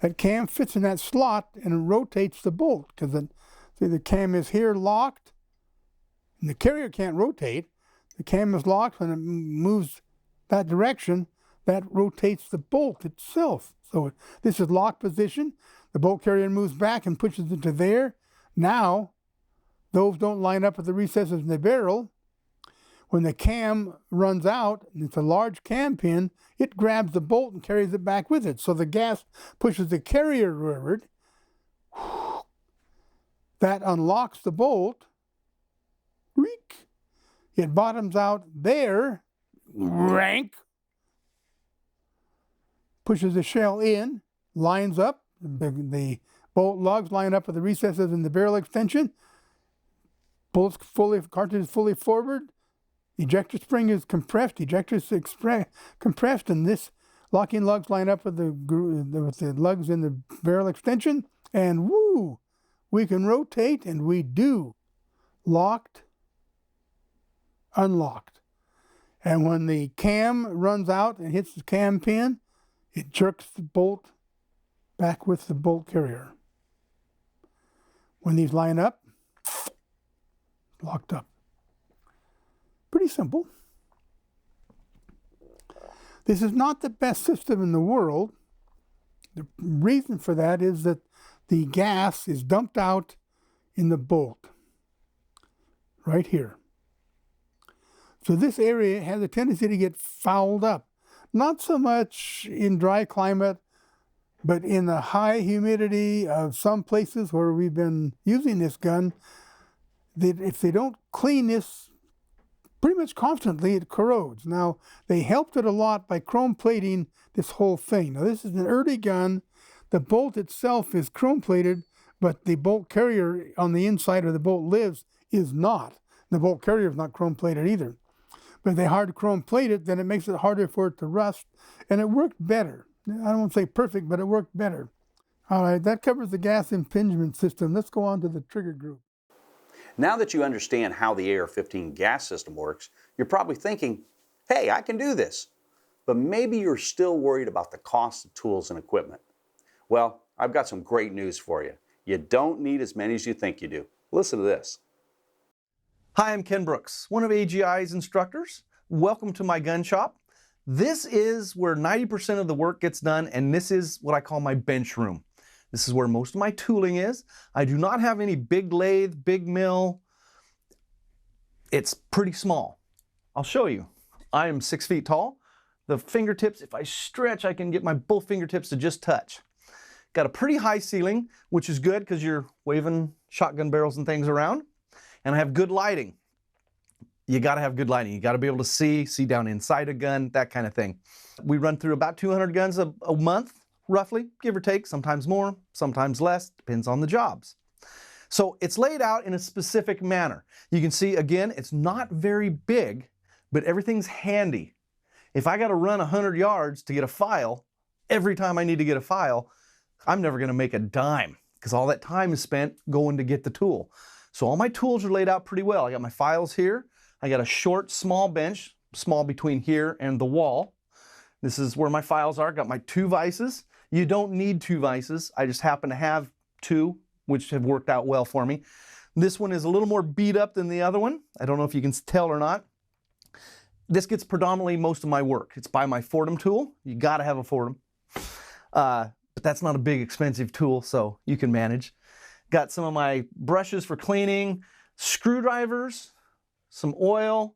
that cam fits in that slot and rotates the bolt because the cam is here locked. And the carrier can't rotate. The cam is locked. When it moves that direction, that rotates the bolt itself. So this is locked position. The bolt carrier moves back and pushes it to there. Now, those don't line up with the recesses in the barrel. When the cam runs out, and it's a large cam pin, it grabs the bolt and carries it back with it. So the gas pushes the carrier rearward. That unlocks the bolt. It bottoms out there, rank, pushes the shell in, lines up, the bolt lugs line up with the recesses in the barrel extension, cartridge is fully forward, ejector spring is compressed, ejector is compressed, and this locking lugs line up with the lugs in the barrel extension, and woo, we can rotate, and we do. Locked, unlocked. And when the cam runs out and hits the cam pin, it jerks the bolt back with the bolt carrier. When these line up, locked up. Pretty simple. This is not the best system in the world. The reason for that is that the gas is dumped out in the bolt, right here. So this area has a tendency to get fouled up. Not so much in dry climate, but in the high humidity of some places where we've been using this gun, if they don't clean this pretty much constantly, it corrodes. Now, they helped it a lot by chrome plating this whole thing. Now, this is an early gun. The bolt itself is chrome plated, but the bolt carrier on the inside where the bolt lives is not. The bolt carrier is not chrome plated either. But if they hard chrome plate it, then it makes it harder for it to rust, and it worked better. I don't want to say perfect, but it worked better. All right, that covers the gas impingement system. Let's go on to the trigger group. Now that you understand how the AR-15 gas system works, you're probably thinking, hey, I can do this. But maybe you're still worried about the cost of tools and equipment. Well, I've got some great news for you. You don't need as many as you think you do. Listen to this. Hi, I'm Ken Brooks, one of AGI's instructors. Welcome to my gun shop. This is where 90% of the work gets done, and this is what I call my bench room. This is where most of my tooling is. I do not have any big lathe, big mill. It's pretty small. I'll show you. I am 6 feet tall. The fingertips, if I stretch, I can get my both fingertips to just touch. Got a pretty high ceiling, which is good because you're waving shotgun barrels and things around. And I have good lighting. You gotta have good lighting. You gotta be able to see down inside a gun, that kind of thing. We run through about 200 guns a month, roughly, give or take, sometimes more, sometimes less, depends on the jobs. So it's laid out in a specific manner. You can see, again, it's not very big, but everything's handy. If I gotta run 100 yards to get a file, every time I need to get a file, I'm never gonna make a dime because all that time is spent going to get the tool. So all my tools are laid out pretty well. I got my files here. I got a short, small bench, small between here and the wall. This is where my files are. Got my 2 vices. You don't need 2 vices. I just happen to have 2, which have worked out well for me. This one is a little more beat up than the other one. I don't know if you can tell or not. This gets predominantly most of my work. It's by my Fordham tool. You gotta have a Fordham. But that's not a big expensive tool, so you can manage. Got some of my brushes for cleaning, screwdrivers, some oil,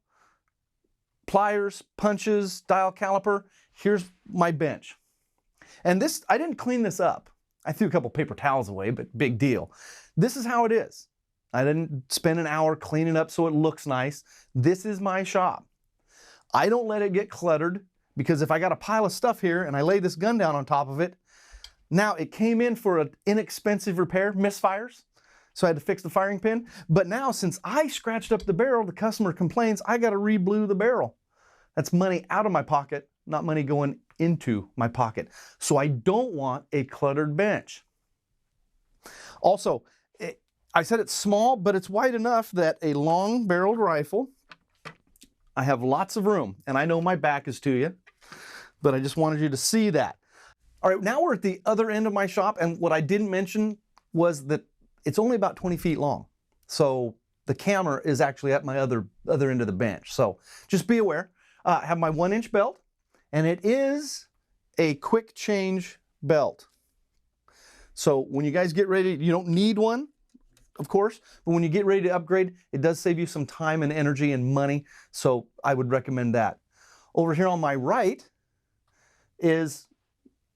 pliers, punches, dial caliper. Here's my bench. And this, I didn't clean this up. I threw a couple paper towels away, but big deal. This is how it is. I didn't spend an hour cleaning up so it looks nice. This is my shop. I don't let it get cluttered because if I got a pile of stuff here and I lay this gun down on top of it, now it came in for an inexpensive repair, misfires, so I had to fix the firing pin. But now since I scratched up the barrel, the customer complains, I got to re-blue the barrel. That's money out of my pocket, not money going into my pocket. So I don't want a cluttered bench. Also, I said it's small, but it's wide enough that a long barreled rifle, I have lots of room, and I know my back is to you, but I just wanted you to see that. All right, now we're at the other end of my shop, and what I didn't mention was that it's only about 20 feet long. So the camera is actually at my other end of the bench. So just be aware. I have my 1-inch belt, and it is a quick change belt. So when you guys get ready, you don't need one, of course, but when you get ready to upgrade, it does save you some time and energy and money. So I would recommend that. Over here on my right is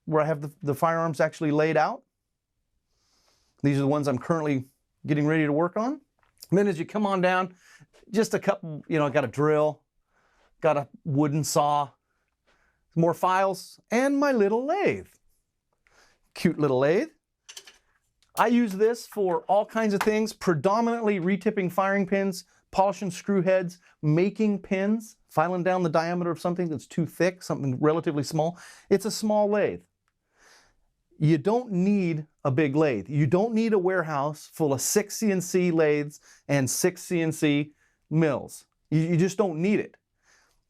where I have the firearms actually laid out. These are the ones I'm currently getting ready to work on. And then as you come on down, just a couple, I got a drill, got a wooden saw, more files, and my little lathe. Cute little lathe. I use this for all kinds of things, predominantly retipping firing pins, polishing screw heads, making pins, filing down the diameter of something that's too thick, something relatively small. It's a small lathe. You don't need a big lathe. You don't need a warehouse full of 6 CNC lathes and 6 CNC mills. You just don't need it.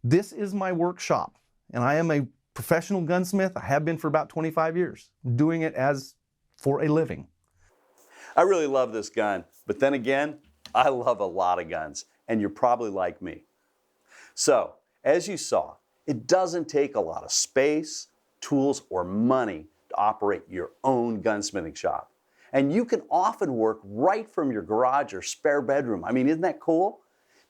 This is my workshop, and I am a professional gunsmith. I have been for about 25 years, doing it as for a living. I really love this gun, but then again, I love a lot of guns, and you're probably like me. So, as you saw, it doesn't take a lot of space, tools, or money to operate your own gunsmithing shop. And you can often work right from your garage or spare bedroom. I mean, isn't that cool?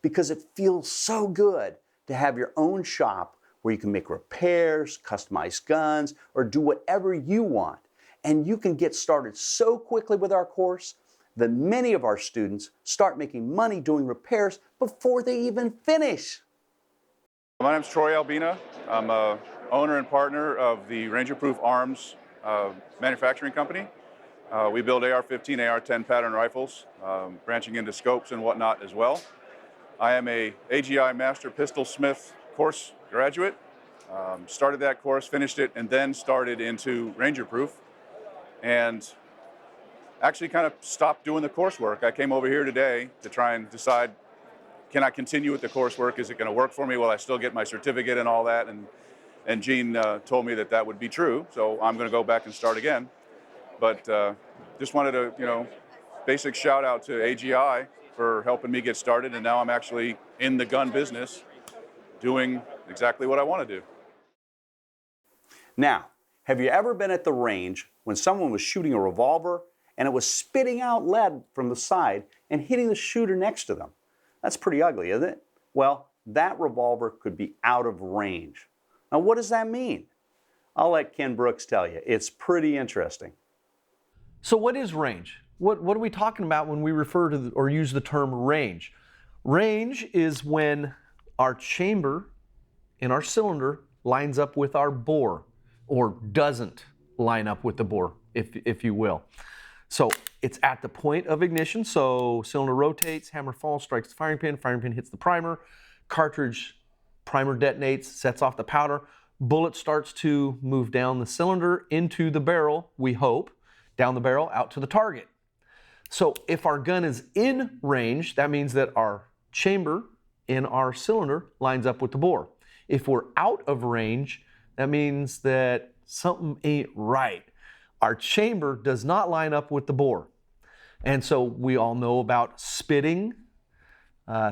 Because it feels so good to have your own shop where you can make repairs, customize guns, or do whatever you want. And you can get started so quickly with our course that many of our students start making money doing repairs before they even finish. My name's Troy Albina. I'm a owner and partner of the Ranger Proof Arms manufacturing company. We build AR-15, AR-10 pattern rifles, branching into scopes and whatnot as well. I am a AGI Master Pistol Smith course graduate. Started that course, finished it, and then started into Ranger Proof. And actually kind of stopped doing the coursework. I came over here today to try and decide, can I continue with the coursework? Is it going to work for me? Will I still get my certificate and all that? And Gene told me that that would be true, so I'm going to go back and start again. But just wanted to, basic shout out to AGI for helping me get started, and now I'm actually in the gun business doing exactly what I want to do. Now, have you ever been at the range when someone was shooting a revolver and it was spitting out lead from the side and hitting the shooter next to them? That's pretty ugly, isn't it? Well, that revolver could be out of range. Now, what does that mean? I'll let Ken Brooks tell you. It's pretty interesting. So what is range? What are we talking about when we refer to or use the term range? Range is when our chamber in our cylinder lines up with our bore, or doesn't line up with the bore, if you will. So it's at the point of ignition, so cylinder rotates, hammer falls, strikes the firing pin hits the primer, cartridge, primer detonates, sets off the powder, bullet starts to move down the cylinder into the barrel, we hope, down the barrel out to the target. So if our gun is in range, that means that our chamber in our cylinder lines up with the bore. If we're out of range, that means that something ain't right. Our chamber does not line up with the bore. And so we all know about spitting,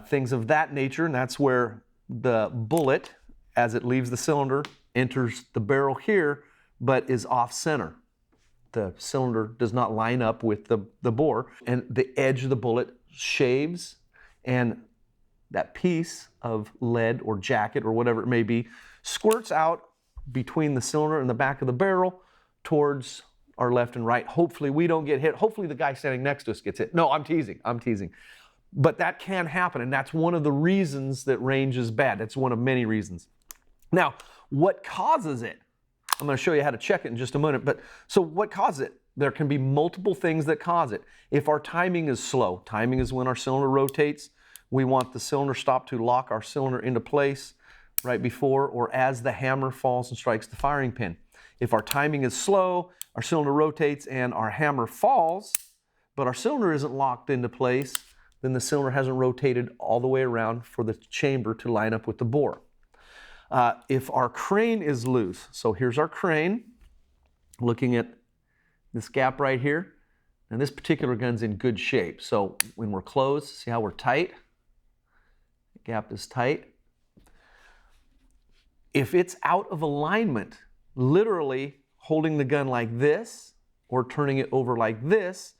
things of that nature, and that's where the bullet, as it leaves the cylinder, enters the barrel here, but is off center. The cylinder does not line up with the bore, and the edge of the bullet shaves, and that piece of lead or jacket or whatever it may be squirts out between the cylinder and the back of the barrel towards our left and right. Hopefully we don't get hit. Hopefully the guy standing next to us gets hit. No, I'm teasing. But that can happen, and that's one of the reasons that range is bad. That's one of many reasons. Now, what causes it? I'm going to show you how to check it in just a minute. But so what causes it? There can be multiple things that cause it. If our timing is slow, timing is when our cylinder rotates. We want the cylinder stop to lock our cylinder into place right before or as the hammer falls and strikes the firing pin. If our timing is slow, our cylinder rotates and our hammer falls, but our cylinder isn't locked into place, then the cylinder hasn't rotated all the way around for the chamber to line up with the bore. If our crane is loose, so here's our crane, looking at this gap right here, and this particular gun's in good shape. So when we're closed, see how we're tight? The gap is tight. If it's out of alignment, literally holding the gun like this or turning it over like this,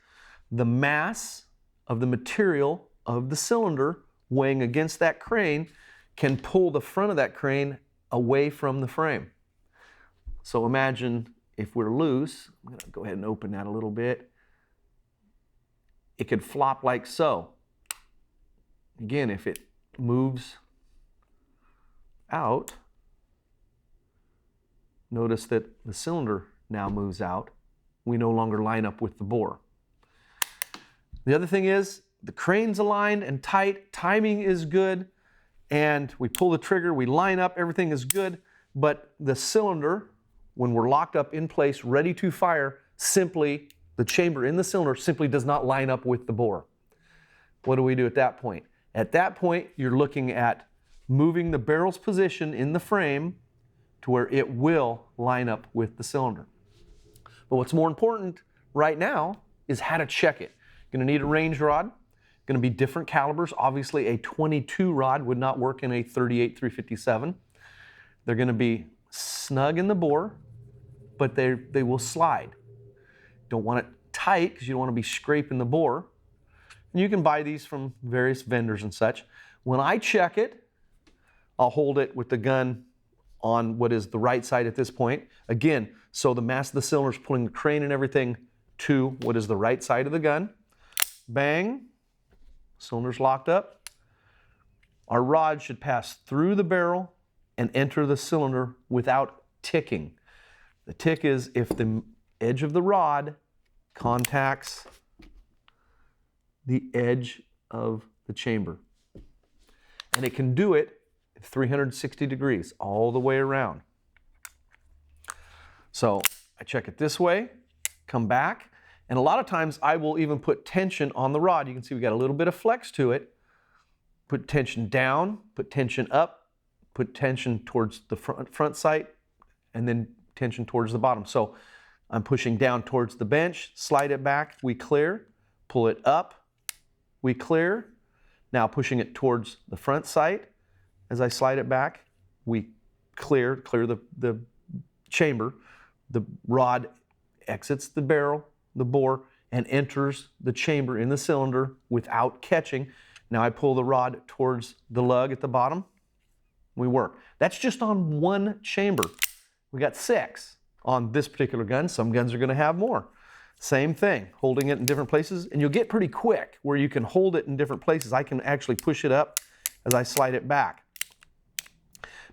the mass of the material of the cylinder weighing against that crane can pull the front of that crane away from the frame. So imagine if we're loose, I'm going to go ahead and open that a little bit. It could flop like so. Again, if it moves out, notice that the cylinder now moves out. We no longer line up with the bore. The other thing is the crane's aligned and tight, timing is good, and we pull the trigger, we line up, everything is good, but the cylinder, when we're locked up in place, ready to fire, simply, the chamber in the cylinder simply does not line up with the bore. What do we do at that point? At that point, you're looking at moving the barrel's position in the frame to where it will line up with the cylinder. But what's more important right now is how to check it. You're going to need a range rod. Going to be different calibers. Obviously, a 22 rod would not work in a 38-357. They're going to be snug in the bore, but they will slide. Don't want it tight because you don't want to be scraping the bore. And you can buy these from various vendors and such. When I check it, I'll hold it with the gun on what is the right side at this point. Again, so the mass of the cylinder is pulling the crane and everything to what is the right side of the gun. Bang. Cylinder's locked up. Our rod should pass through the barrel and enter the cylinder without ticking. The tick is if the edge of the rod contacts the edge of the chamber. And it can do it at 360 degrees all the way around. So I check it this way, come back, and a lot of times I will even put tension on the rod. You can see we got a little bit of flex to it. Put tension down, put tension up, put tension towards the front sight, and then tension towards the bottom. So I'm pushing down towards the bench, slide it back, we clear, pull it up, we clear. Now pushing it towards the front sight, as I slide it back, we clear the chamber. The rod exits the barrel, the bore, and enters the chamber in the cylinder without catching. Now I pull the rod towards the lug at the bottom, we work. That's just on one chamber. We got 6 on this particular gun. Some guns are gonna have more. Same thing, holding it in different places, and you'll get pretty quick where you can hold it in different places. I can actually push it up as I slide it back.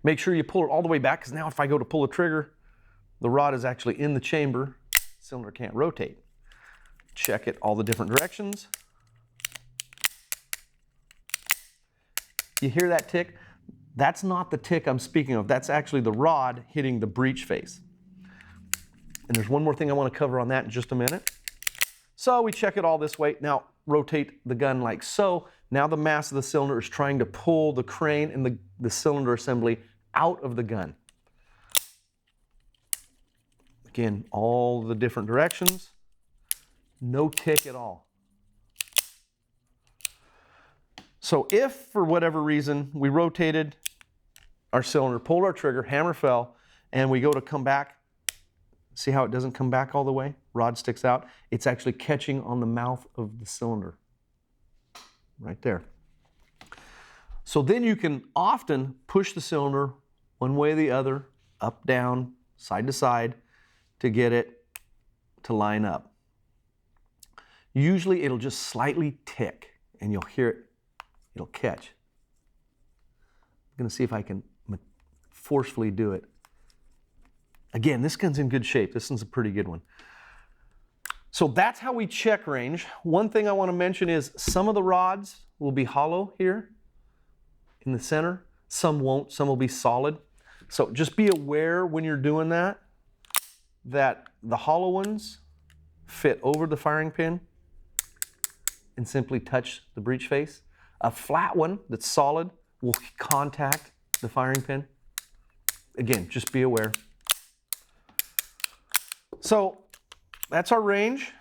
Make sure you pull it all the way back, because now if I go to pull the trigger, the rod is actually in the chamber. Cylinder can't rotate. Check it all the different directions. You hear that tick? That's not the tick I'm speaking of. That's actually the rod hitting the breech face. And there's one more thing I want to cover on that in just a minute. So we check it all this way. Now rotate the gun like so. Now the mass of the cylinder is trying to pull the crane and the cylinder assembly out of the gun. Again, all the different directions. No tick at all. So if for whatever reason we rotated our cylinder, pulled our trigger, hammer fell, and we go to come back, see how it doesn't come back all the way? Rod sticks out. It's actually catching on the mouth of the cylinder. Right there. So then you can often push the cylinder one way or the other, up, down, side to side, to get it to line up. Usually it'll just slightly tick, and you'll hear it, it'll catch. I'm gonna see if I can forcefully do it. Again, this gun's in good shape. This one's a pretty good one. So that's how we check range. One thing I want to mention is some of the rods will be hollow here in the center. Some won't. Some will be solid. So just be aware when you're doing that the hollow ones fit over the firing pin and simply touch the breech face. A flat one that's solid will contact the firing pin. Again, just be aware. So that's our range.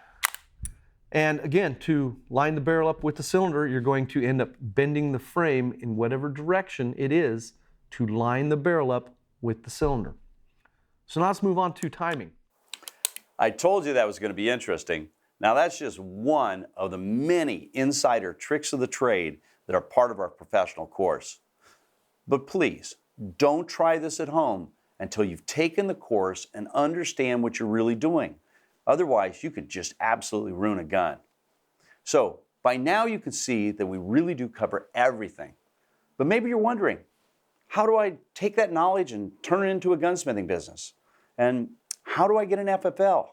And again, to line the barrel up with the cylinder, you're going to end up bending the frame in whatever direction it is to line the barrel up with the cylinder. So now let's move on to timing. I told you that was going to be interesting. Now that's just one of the many insider tricks of the trade that are part of our professional course. But please, don't try this at home until you've taken the course and understand what you're really doing. Otherwise, you could just absolutely ruin a gun. So by now you can see that we really do cover everything. But maybe you're wondering, how do I take that knowledge and turn it into a gunsmithing business? And how do I get an FFL?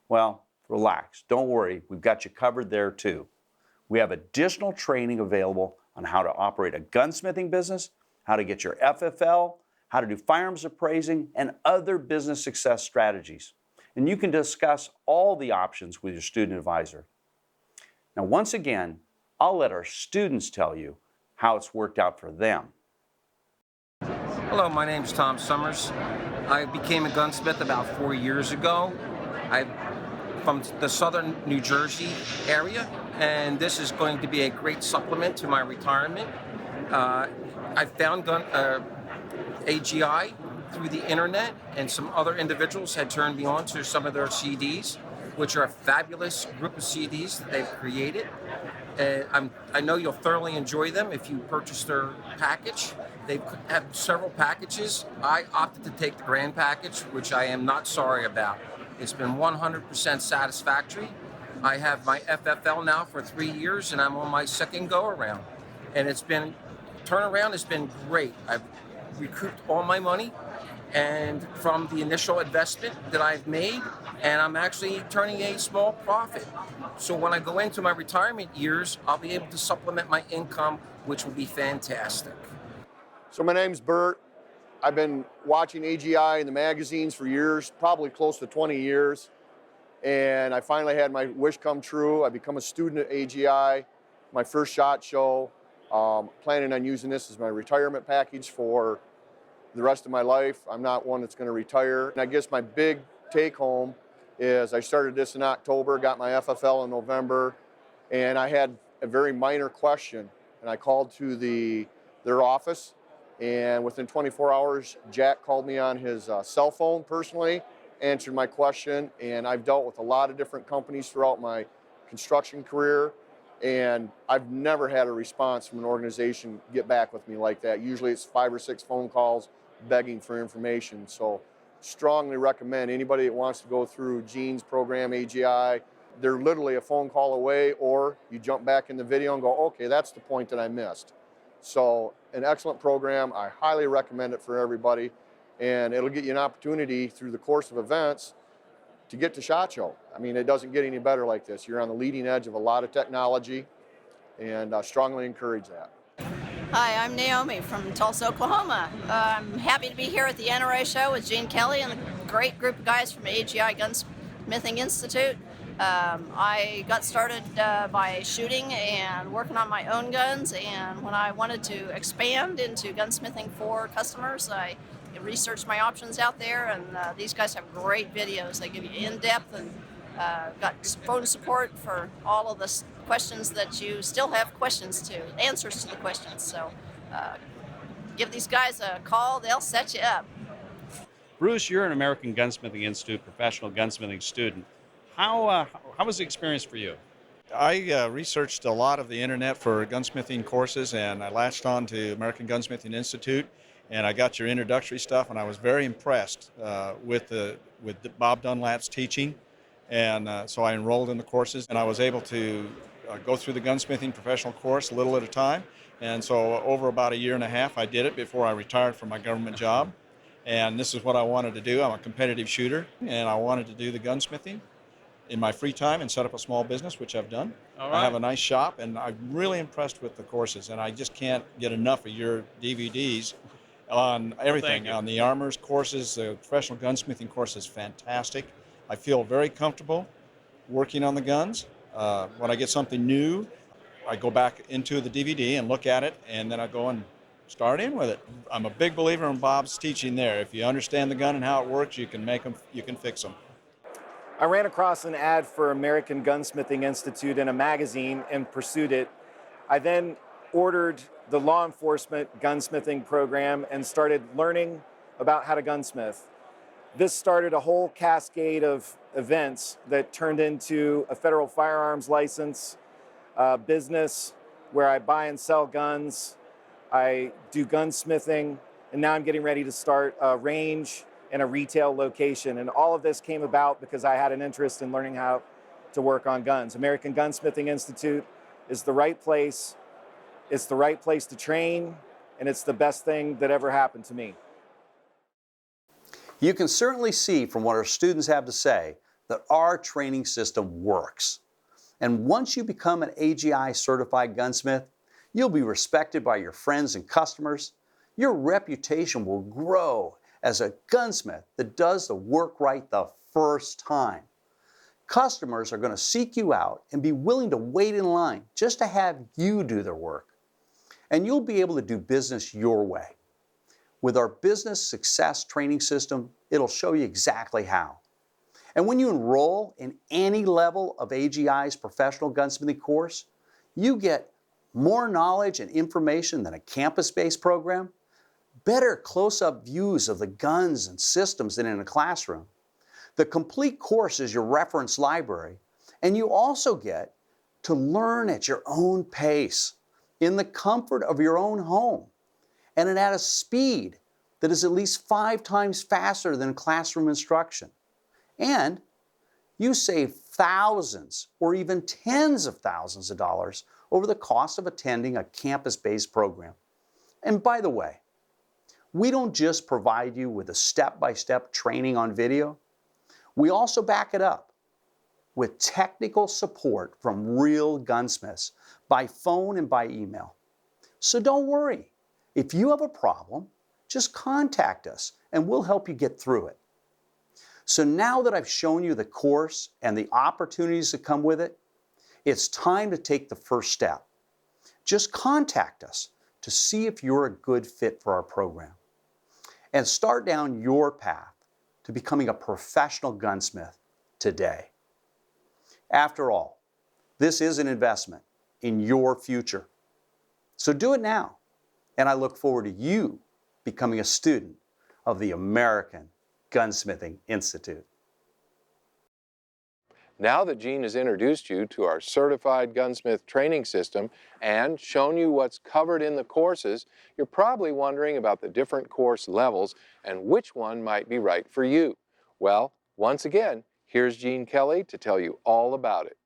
Well, relax, don't worry, we've got you covered there too. We have additional training available on how to operate a gunsmithing business, how to get your FFL, how to do firearms appraising, and other business success strategies. And you can discuss all the options with your student advisor. Now, once again, I'll let our students tell you how it's worked out for them. Hello, my name is Tom Summers. I became a gunsmith about 4 years ago. I'm from the southern New Jersey area, and this is going to be a great supplement to my retirement. I found AGI through the internet, and some other individuals had turned me on to some of their CDs, which are a fabulous group of CDs that they've created. I know you'll thoroughly enjoy them if you purchase their package. They have several packages. I opted to take the grand package, which I am not sorry about. It's been 100% satisfactory. I have my FFL now for 3 years, and I'm on my second go-around. And turnaround has been great. I've recouped all my money and from the initial investment that I've made, and I'm actually turning a small profit. So when I go into my retirement years, I'll be able to supplement my income, which will be fantastic. So my name's Bert. I've been watching AGI in the magazines for years, probably close to 20 years. And I finally had my wish come true. I become a student at AGI, my first SHOT Show. Planning on using this as my retirement package for the rest of my life. I'm not one that's going to retire. And I guess my big take home is I started this in October, got my FFL in November, and I had a very minor question. And I called to their office, and within 24 hours, Jack called me on his cell phone personally, answered my question, and I've dealt with a lot of different companies throughout my construction career, and I've never had a response from an organization get back with me like that. Usually it's 5 or 6 phone calls begging for information. So strongly recommend anybody that wants to go through Gene's program, AGI, they're literally a phone call away, or you jump back in the video and go, okay, that's the point that I missed. So an excellent program. I highly recommend it for everybody. And it'll get you an opportunity through the course of events to get to SHOT Show. I mean, it doesn't get any better like this. You're on the leading edge of a lot of technology, and I strongly encourage that. Hi, I'm Naomi from Tulsa, Oklahoma. I'm happy to be here at the NRA show with Gene Kelly and a great group of guys from AGI Gunsmithing Institute. I got started by shooting and working on my own guns, and when I wanted to expand into gunsmithing for customers, I researched my options out there, and these guys have great videos. They give you in-depth and got phone support for all of the questions that you still have answers to the questions. So give these guys a call, they'll set you up. Bruce, you're an American Gunsmithing Institute professional gunsmithing student. How was the experience for you? I researched a lot of the internet for gunsmithing courses, and I latched on to American Gunsmithing Institute, and I got your introductory stuff, and I was very impressed with Bob Dunlap's teaching, and so I enrolled in the courses, and I was able to go through the gunsmithing professional course a little at a time, and so over about 1.5 years I did it before I retired from my government job, and this is what I wanted to do. I'm a competitive shooter, and I wanted to do the gunsmithing in my free time and set up a small business, which I've done. All right. I have a nice shop, and I'm really impressed with the courses, and I just can't get enough of your DVDs on everything, on the armors courses. The professional gunsmithing course is fantastic. I feel very comfortable working on the guns. When I get something new, I go back into the DVD and look at it, and then I go and start in with it. I'm a big believer in Bob's teaching there. If you understand the gun and how it works, you can make them, you can fix them. I ran across an ad for American Gunsmithing Institute in a magazine and pursued it. I then ordered the law enforcement gunsmithing program and started learning about how to gunsmith. This started a whole cascade of events that turned into a federal firearms license, business where I buy and sell guns, I do gunsmithing, and now I'm getting ready to start a range and a retail location. And all of this came about because I had an interest in learning how to work on guns. American Gunsmithing Institute is the right place. It's the right place to train, and it's the best thing that ever happened to me. You can certainly see from what our students have to say that our training system works. And once you become an AGI certified gunsmith, you'll be respected by your friends and customers. Your reputation will grow as a gunsmith that does the work right the first time. Customers are going to seek you out and be willing to wait in line just to have you do their work. And you'll be able to do business your way. With our business success training system, it'll show you exactly how. And when you enroll in any level of AGI's professional gunsmithing course, you get more knowledge and information than a campus-based program, better close-up views of the guns and systems than in a classroom. The complete course is your reference library, and you also get to learn at your own pace, in the comfort of your own home, and at a speed that is at least 5 times faster than classroom instruction. And you save thousands or even tens of thousands of dollars over the cost of attending a campus-based program. And by the way, we don't just provide you with a step-by-step training on video. We also back it up with technical support from real gunsmiths by phone and by email. So don't worry. If you have a problem, just contact us and we'll help you get through it. So now that I've shown you the course and the opportunities that come with it, it's time to take the first step. Just contact us to see if you're a good fit for our program and start down your path to becoming a professional gunsmith today. After all, this is an investment in your future. So do it now, and I look forward to you becoming a student of the American Gunsmithing Institute. Now that Gene has introduced you to our certified gunsmith training system and shown you what's covered in the courses, you're probably wondering about the different course levels and which one might be right for you. Well, once again, here's Gene Kelly to tell you all about it.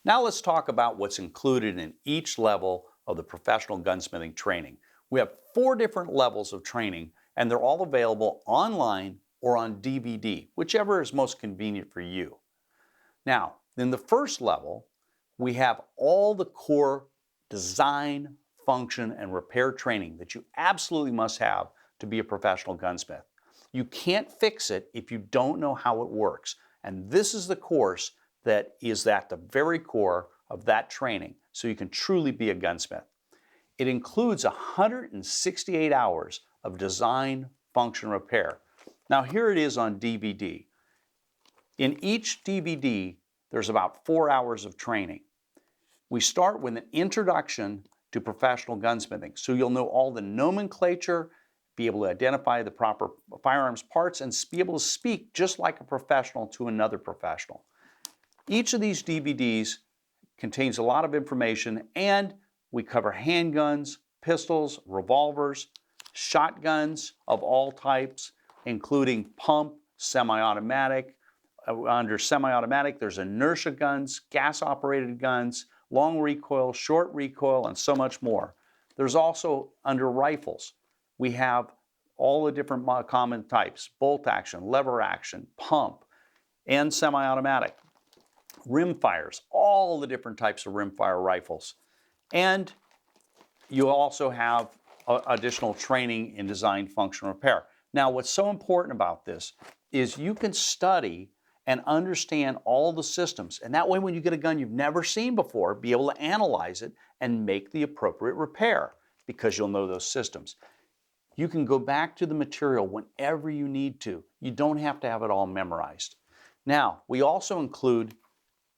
Now let's talk about what's included in each level of the professional gunsmithing training. We have 4 different levels of training, and they're all available online or on DVD, whichever is most convenient for you. Now, in the first level, we have all the core design, function, and repair training that you absolutely must have to be a professional gunsmith. You can't fix it if you don't know how it works. And this is the course that is at the very core of that training, so you can truly be a gunsmith. It includes 168 hours of design, function, repair. Now here it is on DVD. In each DVD, there's about 4 hours of training. We start with an introduction to professional gunsmithing, so you'll know all the nomenclature, be able to identify the proper firearms parts, and be able to speak just like a professional to another professional. Each of these DVDs contains a lot of information, and we cover handguns, pistols, revolvers, shotguns of all types, including pump, semi-automatic. Under semi-automatic, there's inertia guns, gas-operated guns, long recoil, short recoil, and so much more. There's also, under rifles, we have all the different common types: bolt action, lever action, pump, and semi-automatic. Rimfires, all the different types of rimfire rifles. And you also have additional training in design, function, repair. Now, what's so important about this is you can study and understand all the systems. And that way, when you get a gun you've never seen before, be able to analyze it and make the appropriate repair because you'll know those systems. You can go back to the material whenever you need to. You don't have to have it all memorized. Now, we also include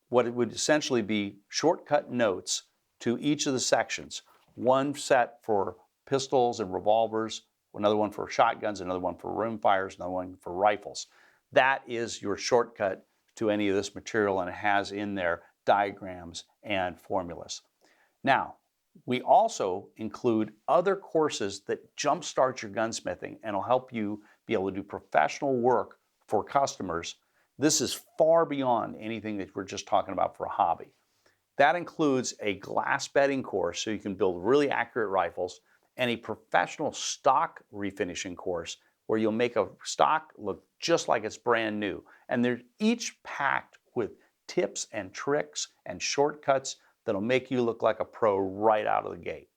what it would essentially be shortcut notes to each of the sections. One set for pistols and revolvers, another one for shotguns, another one for rimfires, another one for rifles. That is your shortcut to any of this material, and it has in there diagrams and formulas. Now, we also include other courses that jumpstart your gunsmithing and will help you be able to do professional work for customers. This is far beyond anything that we're just talking about for a hobby. That includes a glass bedding course so you can build really accurate rifles, and a professional stock refinishing course where you'll make a stock look just like it's brand new. And they're each packed with tips and tricks and shortcuts that'll make you look like a pro right out of the gate.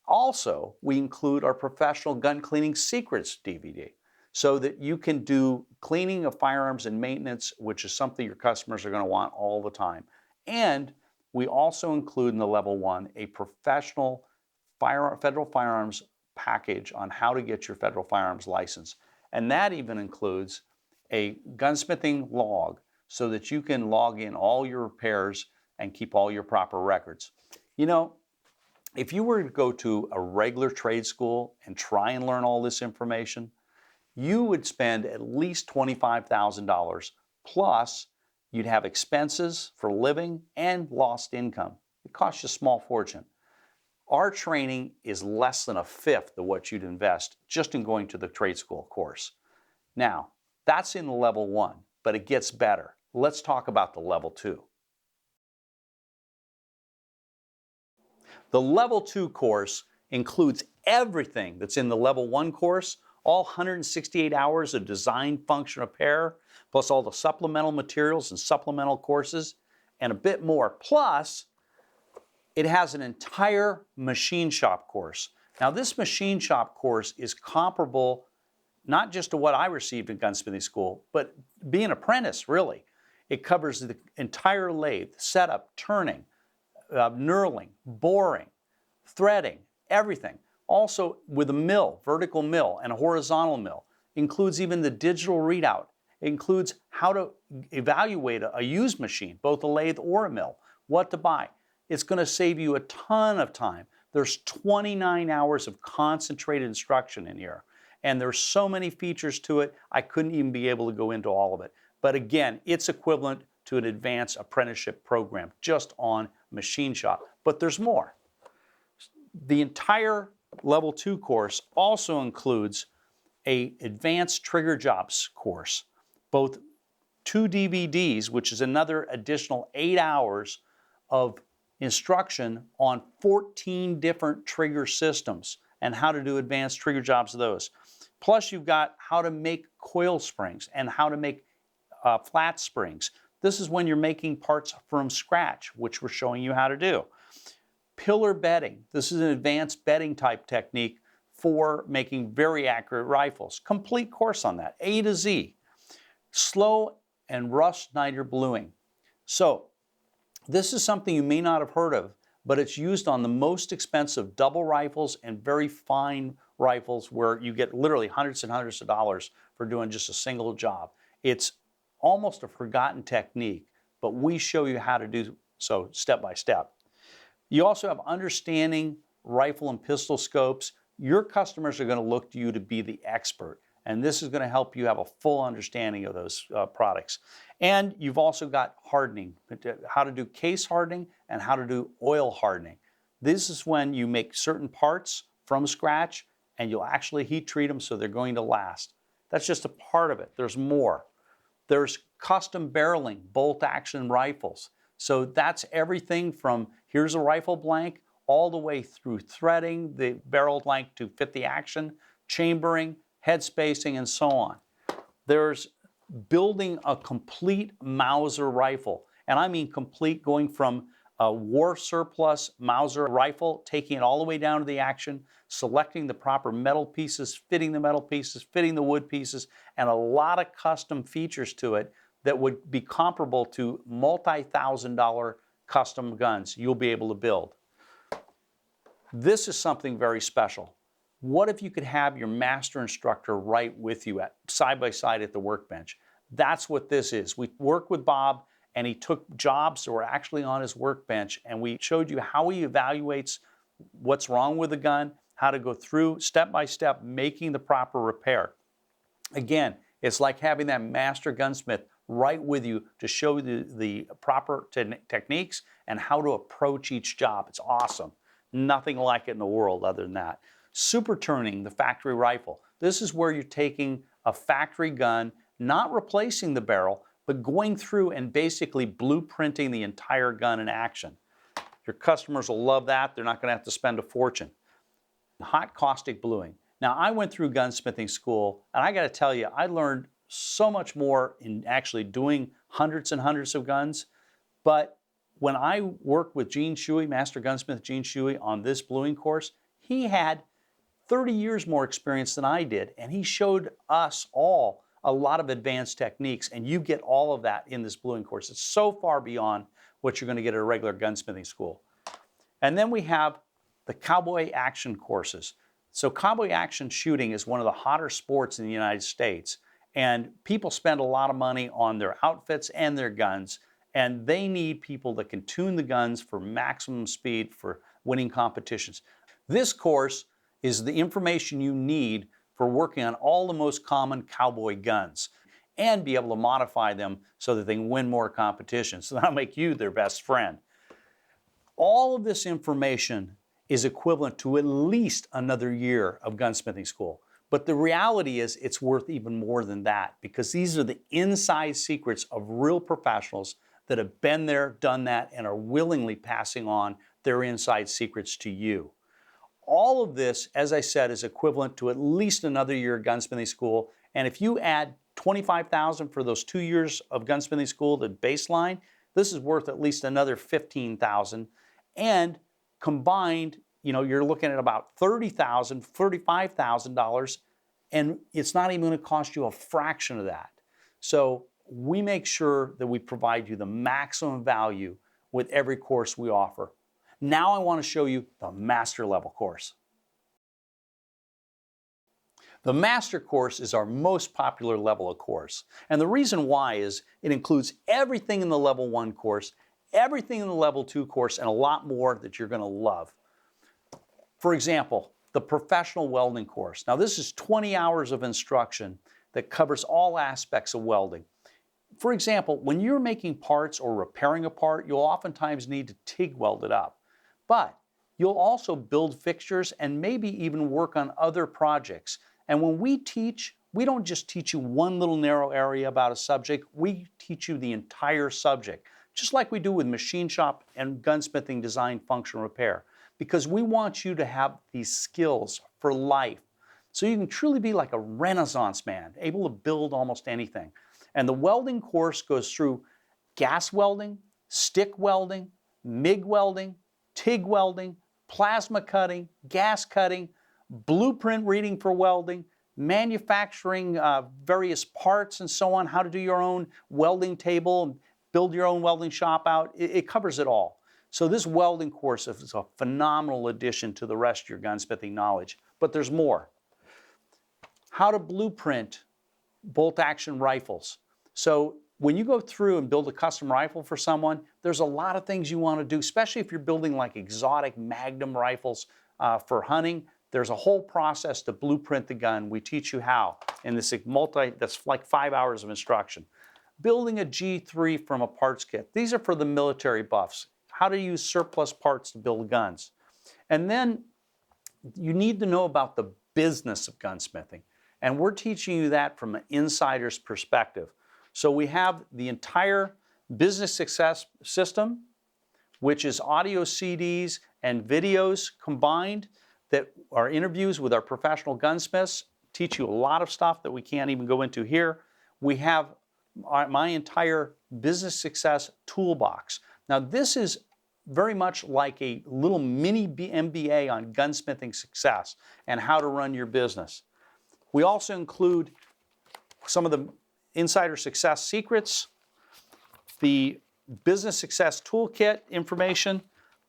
Also, we include our professional gun cleaning secrets DVD so that you can do cleaning of firearms and maintenance, which is something your customers are going to want all the time. And we also include in the level 1 a professional federal firearms package on how to get your federal firearms license. And that even includes a gunsmithing log so that you can log in all your repairs and keep all your proper records. You know, if you were to go to a regular trade school and try and learn all this information, you would spend at least $25,000, plus you'd have expenses for living and lost income. It costs you a small fortune. Our training is less than a fifth of what you'd invest just in going to the trade school course. Now, that's in the level 1, but it gets better. Let's talk about the level 2. The level 2 course includes everything that's in the level 1 course, all 168 hours of design, function, repair, plus all the supplemental materials and supplemental courses, and a bit more. Plus, it has an entire machine shop course. Now, this machine shop course is comparable not just to what I received in gunsmithing school, but be an apprentice, really. It covers the entire lathe, setup, turning, knurling, boring, threading, everything. Also with a mill, vertical mill and a horizontal mill. Includes even the digital readout. It includes how to evaluate a used machine, both a lathe or a mill, what to buy. It's going to save you a ton of time. There's 29 hours of concentrated instruction in here. And there's so many features to it, I couldn't even be able to go into all of it. But again, it's equivalent to an advanced apprenticeship program just on machine shop. But there's more. The entire level 2 course also includes an advanced trigger jobs course, both 2 DVDs, which is another additional 8 hours of instruction on 14 different trigger systems and how to do advanced trigger jobs of those. Plus, you've got how to make coil springs and how to make flat springs. This is when you're making parts from scratch, which we're showing you how to do. Pillar bedding. This is an advanced bedding type technique for making very accurate rifles. Complete course on that, A to Z. Slow and rust niter bluing. So, this is something you may not have heard of, but it's used on the most expensive double rifles and very fine rifles where you get literally hundreds and hundreds of dollars for doing just a single job. It's almost a forgotten technique, but we show you how to do so step by step. You also have understanding rifle and pistol scopes. Your customers are going to look to you to be the expert, and this is going to help you have a full understanding of those products. And you've also got hardening, how to do case hardening and how to do oil hardening. This is when you make certain parts from scratch and you'll actually heat treat them so they're going to last. That's just a part of it. There's more. There's custom barreling, bolt action rifles. So that's everything from here's a rifle blank all the way through threading the barrel blank to fit the action, chambering, head spacing, and so on. There's building a complete Mauser rifle. And I mean complete, going from a war surplus Mauser rifle, taking it all the way down to the action, selecting the proper metal pieces, fitting the metal pieces, fitting the wood pieces, and a lot of custom features to it that would be comparable to multi-thousand-dollar custom guns you'll be able to build. This is something very special. What if you could have your master instructor right with you side by side at the workbench? That's what this is. We worked with Bob and he took jobs that were actually on his workbench and we showed you how he evaluates what's wrong with the gun, how to go through step by step making the proper repair. Again, it's like having that master gunsmith right with you to show you the proper techniques and how to approach each job. It's awesome. Nothing like it in the world other than that. Super turning the factory rifle. This is where you're taking a factory gun, not replacing the barrel, but going through and basically blueprinting the entire gun in action. Your customers will love that. They're not going to have to spend a fortune. Hot caustic bluing. Now, I went through gunsmithing school, and I got to tell you, I learned so much more in actually doing hundreds and hundreds of guns. But when I worked with Gene Shuey, Master Gunsmith Gene Shuey, on this bluing course, he had 30 years more experience than I did, and he showed us all a lot of advanced techniques, and you get all of that in this bluing course. It's so far beyond what you're going to get at a regular gunsmithing school. And then we have the cowboy action courses. So cowboy action shooting is one of the hotter sports in the United States, and people spend a lot of money on their outfits and their guns, and they need people that can tune the guns for maximum speed for winning competitions. This course is the information you need for working on all the most common cowboy guns and be able to modify them so that they can win more competitions. So that'll make you their best friend. All of this information is equivalent to at least another year of gunsmithing school. But the reality is it's worth even more than that, because these are the inside secrets of real professionals that have been there, done that, and are willingly passing on their inside secrets to you. All of this, as I said, is equivalent to at least another year of gunsmithing school. And if you add $25,000 for those 2 years of gunsmithing school, the baseline, this is worth at least another $15,000. And combined, you're looking at about $30,000, $35,000, and it's not even going to cost you a fraction of that. So we make sure that we provide you the maximum value with every course we offer. Now I want to show you the master level course. The master course is our most popular level of course. And the reason why is it includes everything in the level 1 course, everything in the level 2 course, and a lot more that you're going to love. For example, the professional welding course. Now this is 20 hours of instruction that covers all aspects of welding. For example, when you're making parts or repairing a part, you'll oftentimes need to TIG weld it up. But you'll also build fixtures and maybe even work on other projects. And when we teach, we don't just teach you one little narrow area about a subject, we teach you the entire subject, just like we do with machine shop and gunsmithing design, function, repair, because we want you to have these skills for life. So you can truly be like a Renaissance man, able to build almost anything. And the welding course goes through gas welding, stick welding, MIG welding, TIG welding, plasma cutting, gas cutting, blueprint reading for welding, manufacturing various parts and so on, how to do your own welding table and build your own welding shop out. It covers it all. So this welding course is a phenomenal addition to the rest of your gunsmithing knowledge. But there's more. How to blueprint bolt-action rifles. So when you go through and build a custom rifle for someone, there's a lot of things you want to do, especially if you're building like exotic Magnum rifles for hunting. There's a whole process to blueprint the gun. We teach you how in this that's like 5 hours of instruction. Building a G3 from a parts kit. These are for the military buffs. How to use surplus parts to build guns. And then you need to know about the business of gunsmithing. And we're teaching you that from an insider's perspective. So we have the entire business success system, which is audio CDs and videos combined that are interviews with our professional gunsmiths, teach you a lot of stuff that we can't even go into here. We have my entire business success toolbox. Now this is very much like a little mini MBA on gunsmithing success and how to run your business. We also include some of the insider success secrets, the business success toolkit information.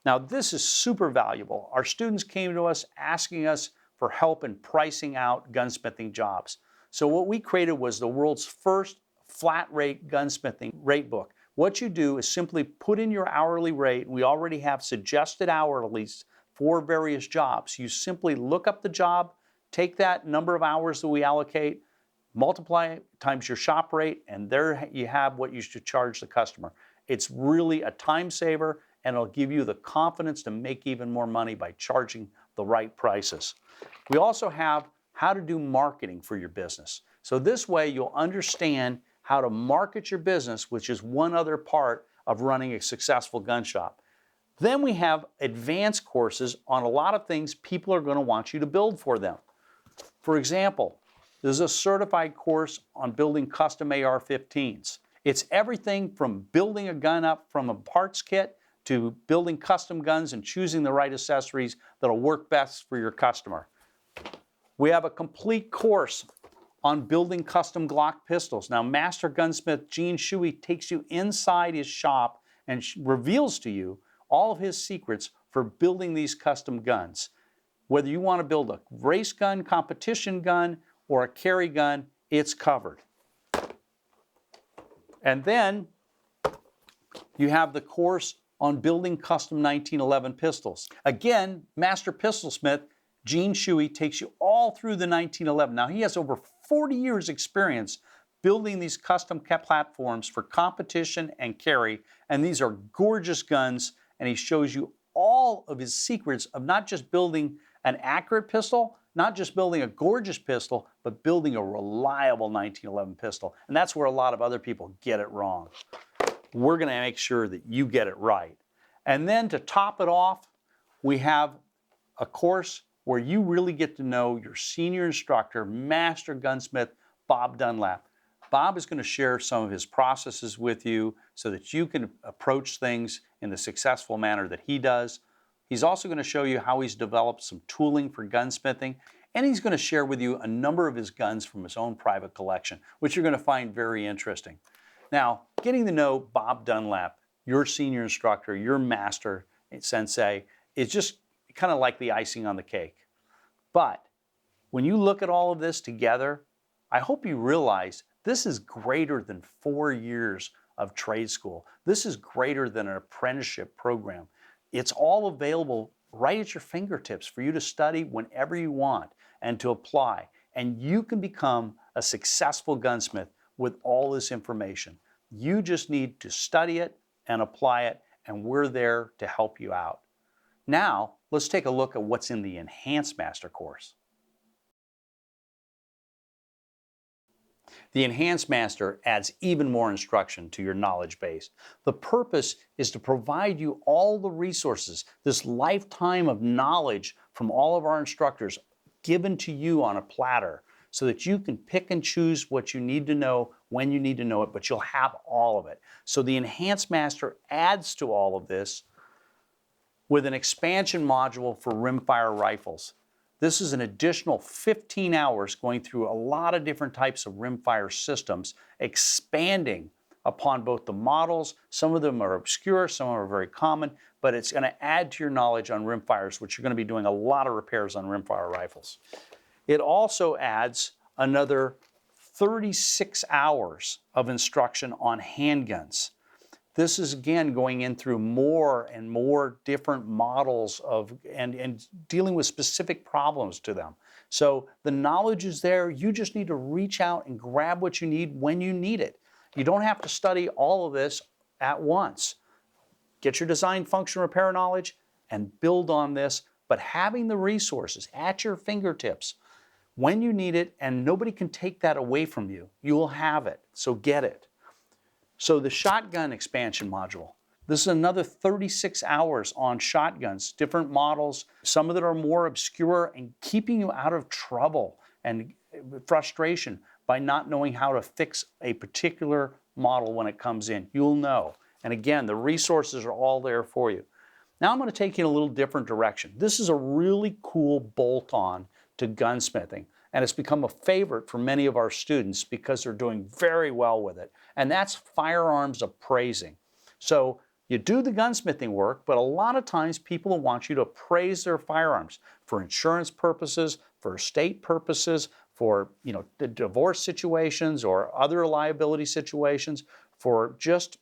Now this is super valuable. Our students came to us asking us for help in pricing out gunsmithing jobs. So what we created was the world's first flat rate gunsmithing rate book. What you do is simply put in your hourly rate. We already have suggested hourlies for various jobs. You simply look up the job, take that number of hours that we allocate, multiply it times your shop rate, and there you have what you should charge the customer. It's really a time saver, and it'll give you the confidence to make even more money by charging the right prices. We also have how to do marketing for your business. So this way you'll understand how to market your business, which is one other part of running a successful gun shop. Then we have advanced courses on a lot of things people are going to want you to build for them. For example, there's a certified course on building custom AR-15s. It's everything from building a gun up from a parts kit to building custom guns and choosing the right accessories that'll work best for your customer. We have a complete course on building custom Glock pistols. Now, Master Gunsmith Gene Shuey takes you inside his shop and reveals to you all of his secrets for building these custom guns. Whether you want to build a race gun, competition gun, or a carry gun, it's covered. And then you have the course on building custom 1911 pistols. Again, Master Pistolsmith Gene Shuey takes you all through the 1911. Now, he has over 40 years experience building these custom platforms for competition and carry, and these are gorgeous guns, and he shows you all of his secrets of not just building an accurate pistol, not just building a gorgeous pistol, but building a reliable 1911 pistol. And that's where a lot of other people get it wrong. We're going to make sure that you get it right. And then to top it off, we have a course where you really get to know your senior instructor, Master Gunsmith Bob Dunlap. Bob is going to share some of his processes with you so that you can approach things in the successful manner that he does. He's also going to show you how he's developed some tooling for gunsmithing, and he's going to share with you a number of his guns from his own private collection, which you're going to find very interesting. Now, getting to know Bob Dunlap, your senior instructor, your master sensei, is just kind of like the icing on the cake. But when you look at all of this together, I hope you realize this is greater than 4 years of trade school. This is greater than an apprenticeship program. It's all available right at your fingertips for you to study whenever you want and to apply. And you can become a successful gunsmith with all this information. You just need to study it and apply it, and we're there to help you out. Now, let's take a look at what's in the Enhanced Master course. The Enhanced Master adds even more instruction to your knowledge base. The purpose is to provide you all the resources, this lifetime of knowledge from all of our instructors given to you on a platter so that you can pick and choose what you need to know when you need to know it, but you'll have all of it. So the Enhanced Master adds to all of this with an expansion module for rimfire rifles. This is an additional 15 hours going through a lot of different types of rimfire systems, expanding upon both the models. Some of them are obscure, some are very common, but it's going to add to your knowledge on rimfires, which you're going to be doing a lot of repairs on rimfire rifles. It also adds another 36 hours of instruction on handguns. This is again going in through more and more different models of and dealing with specific problems to them. So the knowledge is there. You just need to reach out and grab what you need when you need it. You don't have to study all of this at once. Get your design, function, repair knowledge and build on this, but having the resources at your fingertips when you need it, and nobody can take that away from you. You will have it, so get it. So the shotgun expansion module, this is another 36 hours on shotguns, different models, some of that are more obscure and keeping you out of trouble and frustration by not knowing how to fix a particular model when it comes in. You'll know. And again, the resources are all there for you. Now I'm going to take you in a little different direction. This is a really cool bolt-on to gunsmithing, and it's become a favorite for many of our students because they're doing very well with it, and that's firearms appraising. So you do the gunsmithing work, but a lot of times people want you to appraise their firearms for insurance purposes, for estate purposes, for divorce situations or other liability situations, for just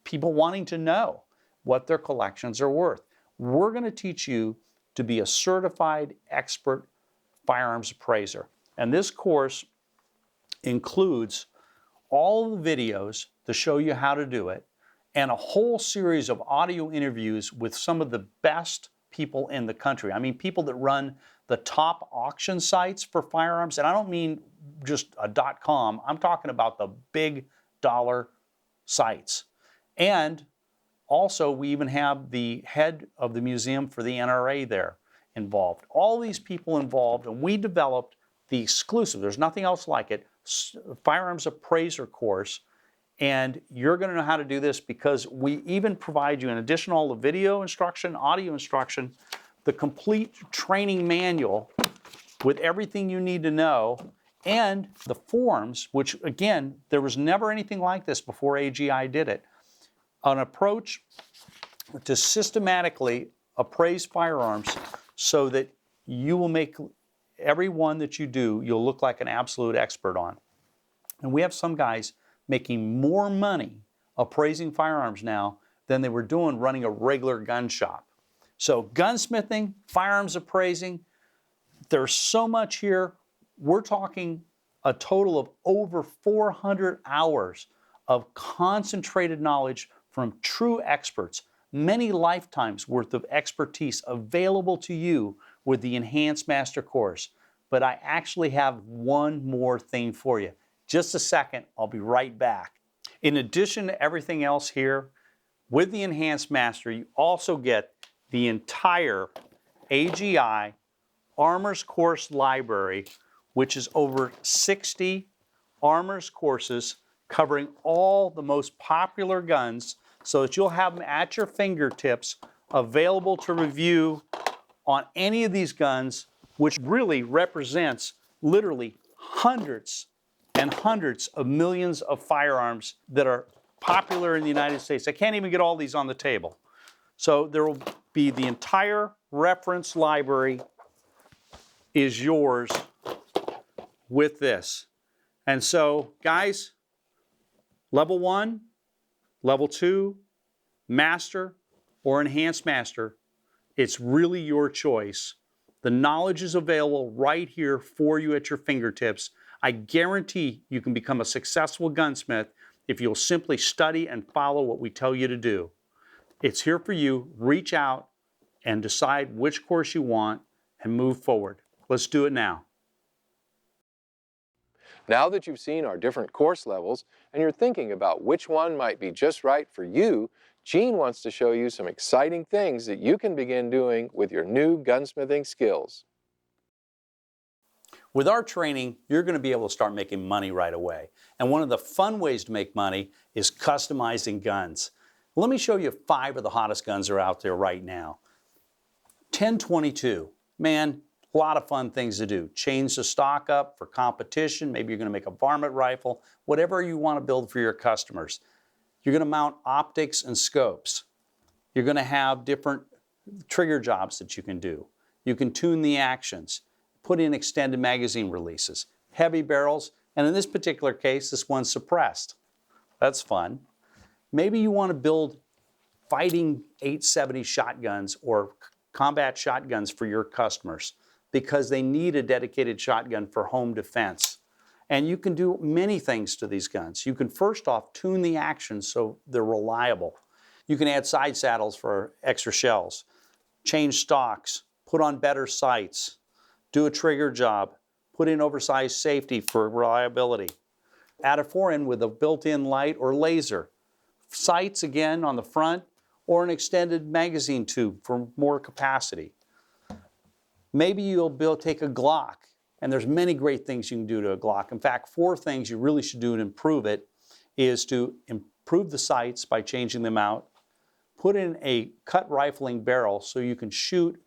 people wanting to know what their collections are worth. We're going to teach you to be a certified expert firearms appraiser. And this course includes all the videos to show you how to do it and a whole series of audio interviews with some of the best people in the country. I mean, people that run the top auction sites for firearms. And I don't mean just a .com. I'm talking about the big dollar sites. And also, we even have the head of the museum for the NRA there involved. All these people involved, and we developed the exclusive, there's nothing else like it, firearms appraiser course. And you're going to know how to do this because we even provide you, in addition to all the video instruction, audio instruction, the complete training manual with everything you need to know, and the forms, which again, there was never anything like this before AGI did it. An approach to systematically appraise firearms so that you will make every one that you do, you'll look like an absolute expert on. And we have some guys making more money appraising firearms now than they were doing running a regular gun shop. So gunsmithing, firearms appraising, there's so much here. We're talking a total of over 400 hours of concentrated knowledge from true experts, many lifetimes worth of expertise available to you with the Enhanced Master course. But I actually have one more thing for you. Just a second, I'll be right back. In addition to everything else here, with the Enhanced Master, you also get the entire AGI Armors Course Library, which is over 60 Armors courses covering all the most popular guns so that you'll have them at your fingertips available to review on any of these guns, which really represents literally hundreds and hundreds of millions of firearms that are popular in the United States. I can't even get all these on the table. So there will be the entire reference library is yours with this. And so, guys, level 1, level 2, master, or enhanced master, it's really your choice. The knowledge is available right here for you at your fingertips. I guarantee you can become a successful gunsmith if you'll simply study and follow what we tell you to do. It's here for you. Reach out and decide which course you want and move forward. Let's do it now. Now that you've seen our different course levels and you're thinking about which one might be just right for you, Gene wants to show you some exciting things that you can begin doing with your new gunsmithing skills. With our training, you're going to be able to start making money right away. And one of the fun ways to make money is customizing guns. Let me show you 5 of the hottest guns that are out there right now. 1022, man, a lot of fun things to do. Change the stock up for competition. Maybe you're going to make a varmint rifle, whatever you want to build for your customers. You're going to mount optics and scopes. You're going to have different trigger jobs that you can do. You can tune the actions, put in extended magazine releases, heavy barrels, and in this particular case, this one's suppressed. That's fun. Maybe you want to build fighting 870 shotguns or combat shotguns for your customers because they need a dedicated shotgun for home defense. And you can do many things to these guns. You can first off tune the action so they're reliable. You can add side saddles for extra shells, change stocks, put on better sights, do a trigger job, put in oversized safety for reliability, add a fore-end with a built-in light or laser, sights again on the front, or an extended magazine tube for more capacity. Maybe you'll take a Glock, and there's many great things you can do to a Glock. In fact, 4 things you really should do to improve it is to improve the sights by changing them out, put in a cut rifling barrel so you can shoot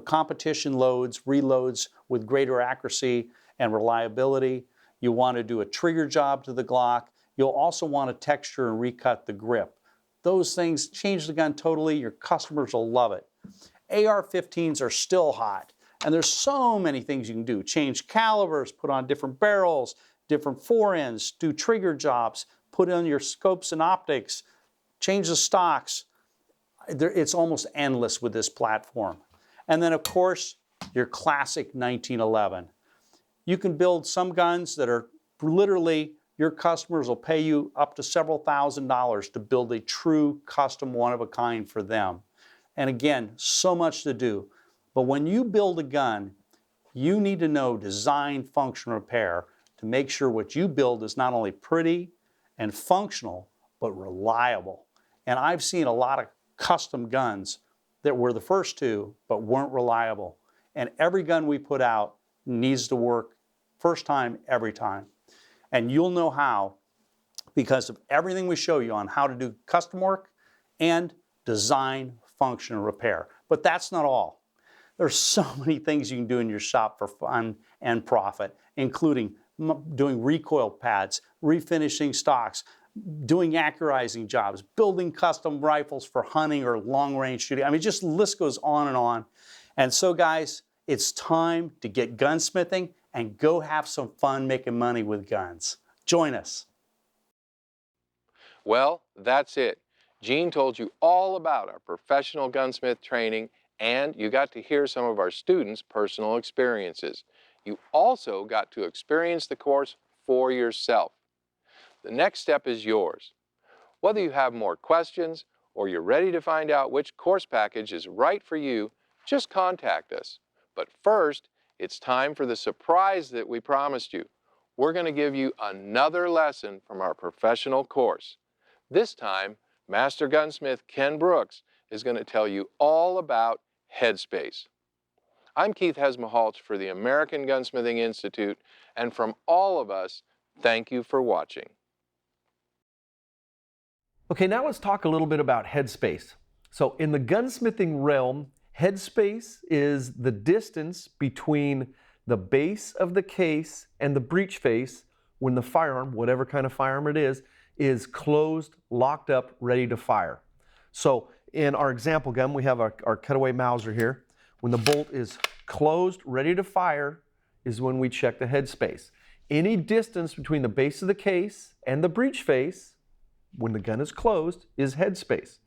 competition loads, reloads with greater accuracy and reliability. You want to do a trigger job to the Glock. You'll also want to texture and recut the grip. Those things change the gun totally. Your customers will love it. AR-15s are still hot, and there's so many things you can do. Change calibers, put on different barrels, different fore-ends, do trigger jobs, put on your scopes and optics, change the stocks. It's almost endless with this platform. And then, of course, your classic 1911. You can build some guns that are literally, your customers will pay you up to several $1,000s to build a true custom one-of-a-kind for them. And again, so much to do. But when you build a gun, you need to know design, function, repair to make sure what you build is not only pretty and functional, but reliable. And I've seen a lot of custom guns that were the first 2, but weren't reliable. And every gun we put out needs to work first time, every time. And you'll know how because of everything we show you on how to do custom work and design, function, and repair. But that's not all. There's so many things you can do in your shop for fun and profit, including doing recoil pads, refinishing stocks, doing accurizing jobs, building custom rifles for hunting or long-range shooting. I mean, just the list goes on and on. And so, guys, it's time to get gunsmithing and go have some fun making money with guns. Join us. Well, that's it. Gene told you all about our professional gunsmith training, and you got to hear some of our students' personal experiences. You also got to experience the course for yourself. The next step is yours. Whether you have more questions or you're ready to find out which course package is right for you, just contact us. But first, it's time for the surprise that we promised you. We're going to give you another lesson from our professional course. This time, Master Gunsmith Ken Brooks is going to tell you all about headspace. I'm Keith Hesmahalch for the American Gunsmithing Institute, and from all of us, thank you for watching. Okay, now let's talk a little bit about headspace. So in the gunsmithing realm, headspace is the distance between the base of the case and the breech face when the firearm, whatever kind of firearm it is closed, locked up, ready to fire. So in our example gun, we have our cutaway Mauser here. When the bolt is closed, ready to fire, is when we check the headspace. Any distance between the base of the case and the breech face, when the gun is closed, is headspace.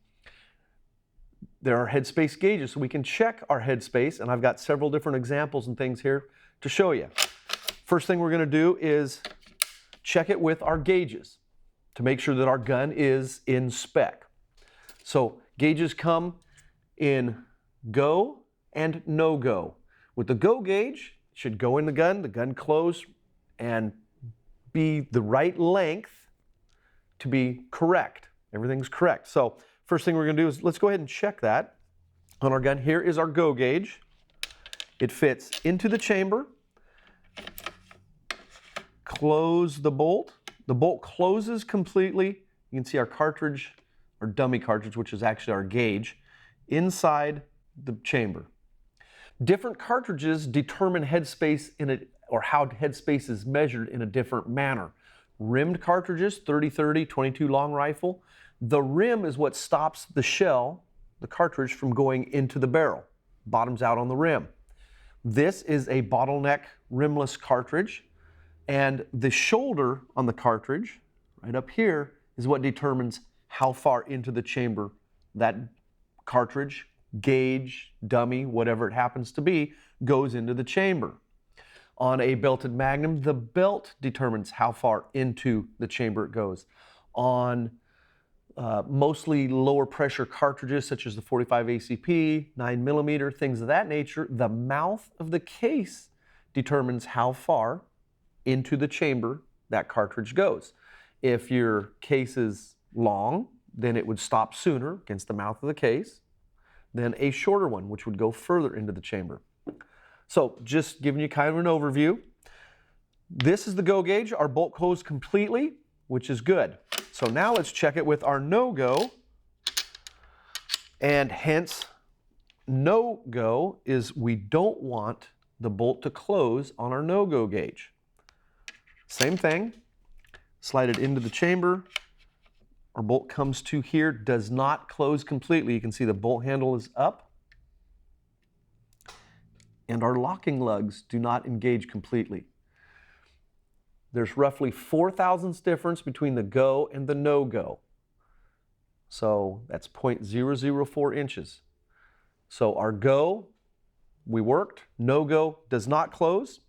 There are headspace gauges, so we can check our headspace, and I've got several different examples and things here to show you. First thing we're going to do is check it with our gauges to make sure that our gun is in spec. So gauges come in go and no go. With the go gauge, it should go in the gun close and be the right length to be correct. Everything's correct. So first thing we're going to do is let's go ahead and check that on our gun. Here is our go gauge. It fits into the chamber. Close the bolt. The bolt closes completely. You can see our cartridge, our dummy cartridge, which is actually our gauge, inside the chamber. Different cartridges determine headspace or how headspace is measured in a different manner. Rimmed cartridges, 30-30, 22 long rifle, the rim is what stops the shell, the cartridge, from going into the barrel. Bottoms out on the rim. This is a bottleneck rimless cartridge, and the shoulder on the cartridge, right up here, is what determines how far into the chamber that cartridge, gauge, dummy, whatever it happens to be, goes into the chamber. On a belted Magnum, the belt determines how far into the chamber it goes. On mostly lower pressure cartridges such as the 45 ACP, 9mm, things of that nature, the mouth of the case determines how far into the chamber that cartridge goes. If your case is long, then it would stop sooner against the mouth of the case than a shorter one, which would go further into the chamber. So just giving you kind of an overview. This is the go gauge. Our bolt closed completely, which is good. So now let's check it with our no-go, and hence no-go is we don't want the bolt to close on our no-go gauge. Same thing, slide it into the chamber. Our bolt comes to here, does not close completely. You can see the bolt handle is up, and our locking lugs do not engage completely. There's roughly 0.004 difference between the go and the no-go. So that's 0.004 inches. So our go, we worked. No-go does not close.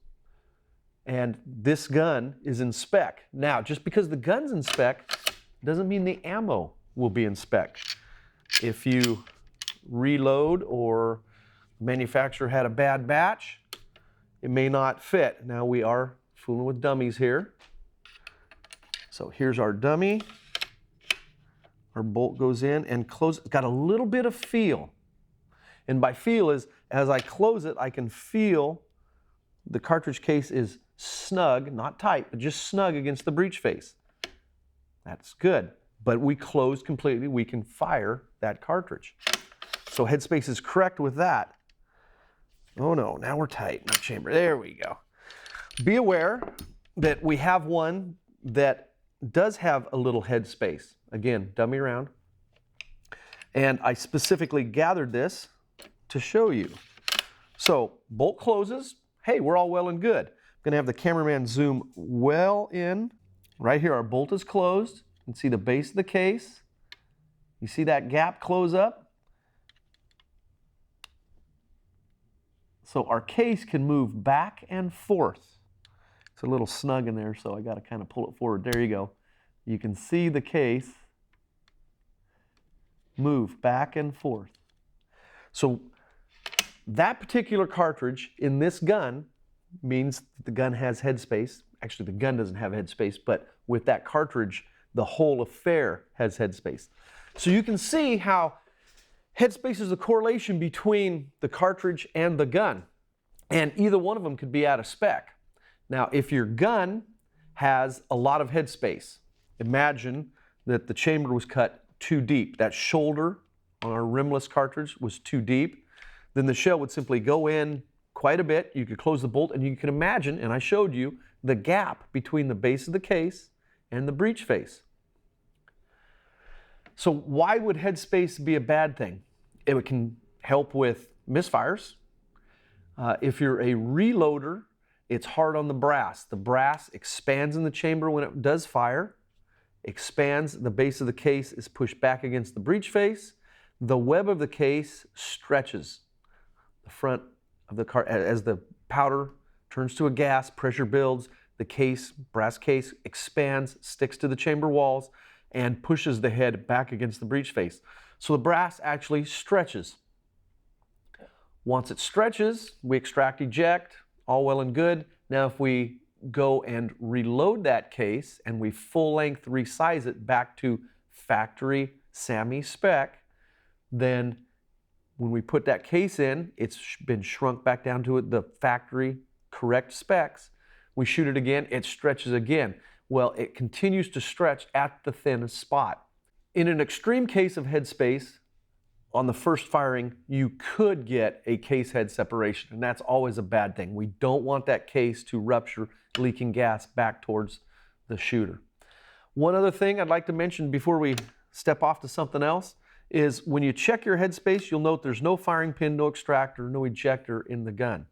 And this gun is in spec. Now, just because the gun's in spec doesn't mean the ammo will be in spec. If you reload or the manufacturer had a bad batch, it may not fit. Now we are fooling with dummies here. So here's our dummy. Our bolt goes in and closes. It's got a little bit of feel. And by feel is, as I close it, I can feel the cartridge case is snug, not tight, but just snug against the breech face. That's good. But we closed completely. We can fire that cartridge. So headspace is correct with that. Oh no, now we're tight in our chamber. There we go. Be aware that we have one that does have a little headspace. Again, dummy round. And I specifically gathered this to show you. So bolt closes. Hey, we're all well and good. I'm going to have the cameraman zoom well in. Right here, our bolt is closed. You can see the base of the case. You see that gap close up? So our case can move back and forth. It's a little snug in there, so I got to kind of pull it forward. There you go. You can see the case move back and forth. So That particular cartridge in this gun means that the gun has headspace. Actually, the gun doesn't have headspace, but with that cartridge, the whole affair has headspace. So you can see how headspace is a correlation between the cartridge and the gun, and either one of them could be out of spec. Now, if your gun has a lot of headspace, imagine that the chamber was cut too deep. That shoulder on our rimless cartridge was too deep. Then the shell would simply go in quite a bit. You could close the bolt, and you can imagine, and I showed you, the gap between the base of the case and the breech face. So why would headspace be a bad thing? It can help with misfires. If you're a reloader, it's hard on the brass. The brass expands in the chamber when it does fire, expands, the base of the case is pushed back against the breech face. The web of the case stretches. The front of the car, as the powder turns to a gas, pressure builds, the case, brass case, expands, sticks to the chamber walls, and pushes the head back against the breech face. So the brass actually stretches. Once it stretches, we extract, eject, all well and good. Now if we go and reload that case and we full length resize it back to factory SAMI spec, then when we put that case in, it's been shrunk back down to the factory correct specs. We shoot it again, it stretches again. Well, it continues to stretch at the thinnest spot. In an extreme case of headspace, on the first firing, you could get a case head separation, and that's always a bad thing. We don't want that case to rupture, leaking gas back towards the shooter. One other thing I'd like to mention before we step off to something else is when you check your headspace, you'll note there's no firing pin, no extractor, no ejector in the gun.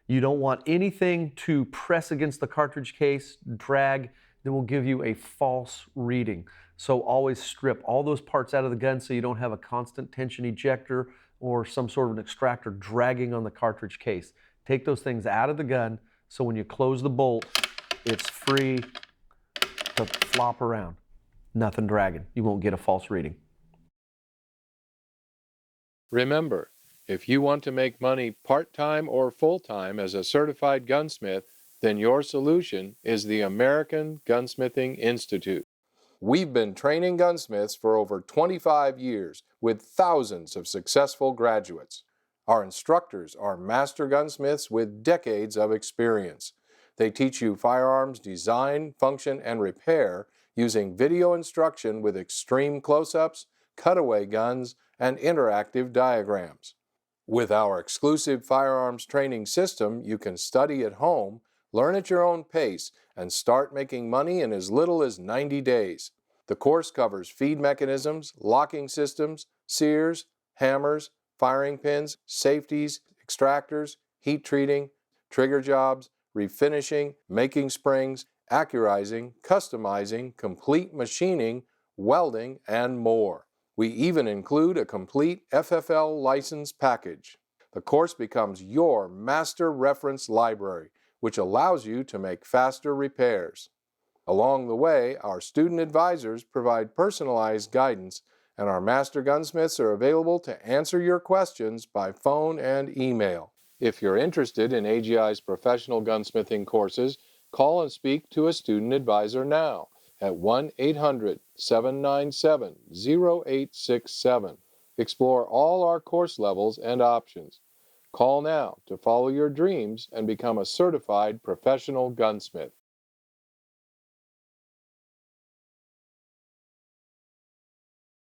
You don't want anything to press against the cartridge case, drag, that will give you a false reading. So always strip all those parts out of the gun so you don't have a constant tension ejector or some sort of an extractor dragging on the cartridge case. Take those things out of the gun so when you close the bolt, it's free to flop around. Nothing dragging. You won't get a false reading. Remember, if you want to make money part-time or full-time as a certified gunsmith, then your solution is the American Gunsmithing Institute. We've been training gunsmiths for over 25 years with thousands of successful graduates. Our instructors are master gunsmiths with decades of experience. They teach you firearms design, function, and repair using video instruction with extreme close-ups, cutaway guns, and interactive diagrams. With our exclusive firearms training system, you can study at home, learn at your own pace, and start making money in as little as 90 days. The course covers feed mechanisms, locking systems, sears, hammers, firing pins, safeties, extractors, heat treating, trigger jobs, refinishing, making springs, accurizing, customizing, complete machining, welding, and more. We even include a complete FFL license package. The course becomes your master reference library, which allows you to make faster repairs. Along the way, our student advisors provide personalized guidance, and our master gunsmiths are available to answer your questions by phone and email. If you're interested in AGI's professional gunsmithing courses, call and speak to a student advisor now at 1-800-797-0867. Explore all our course levels and options. Call now to follow your dreams and become a certified professional gunsmith.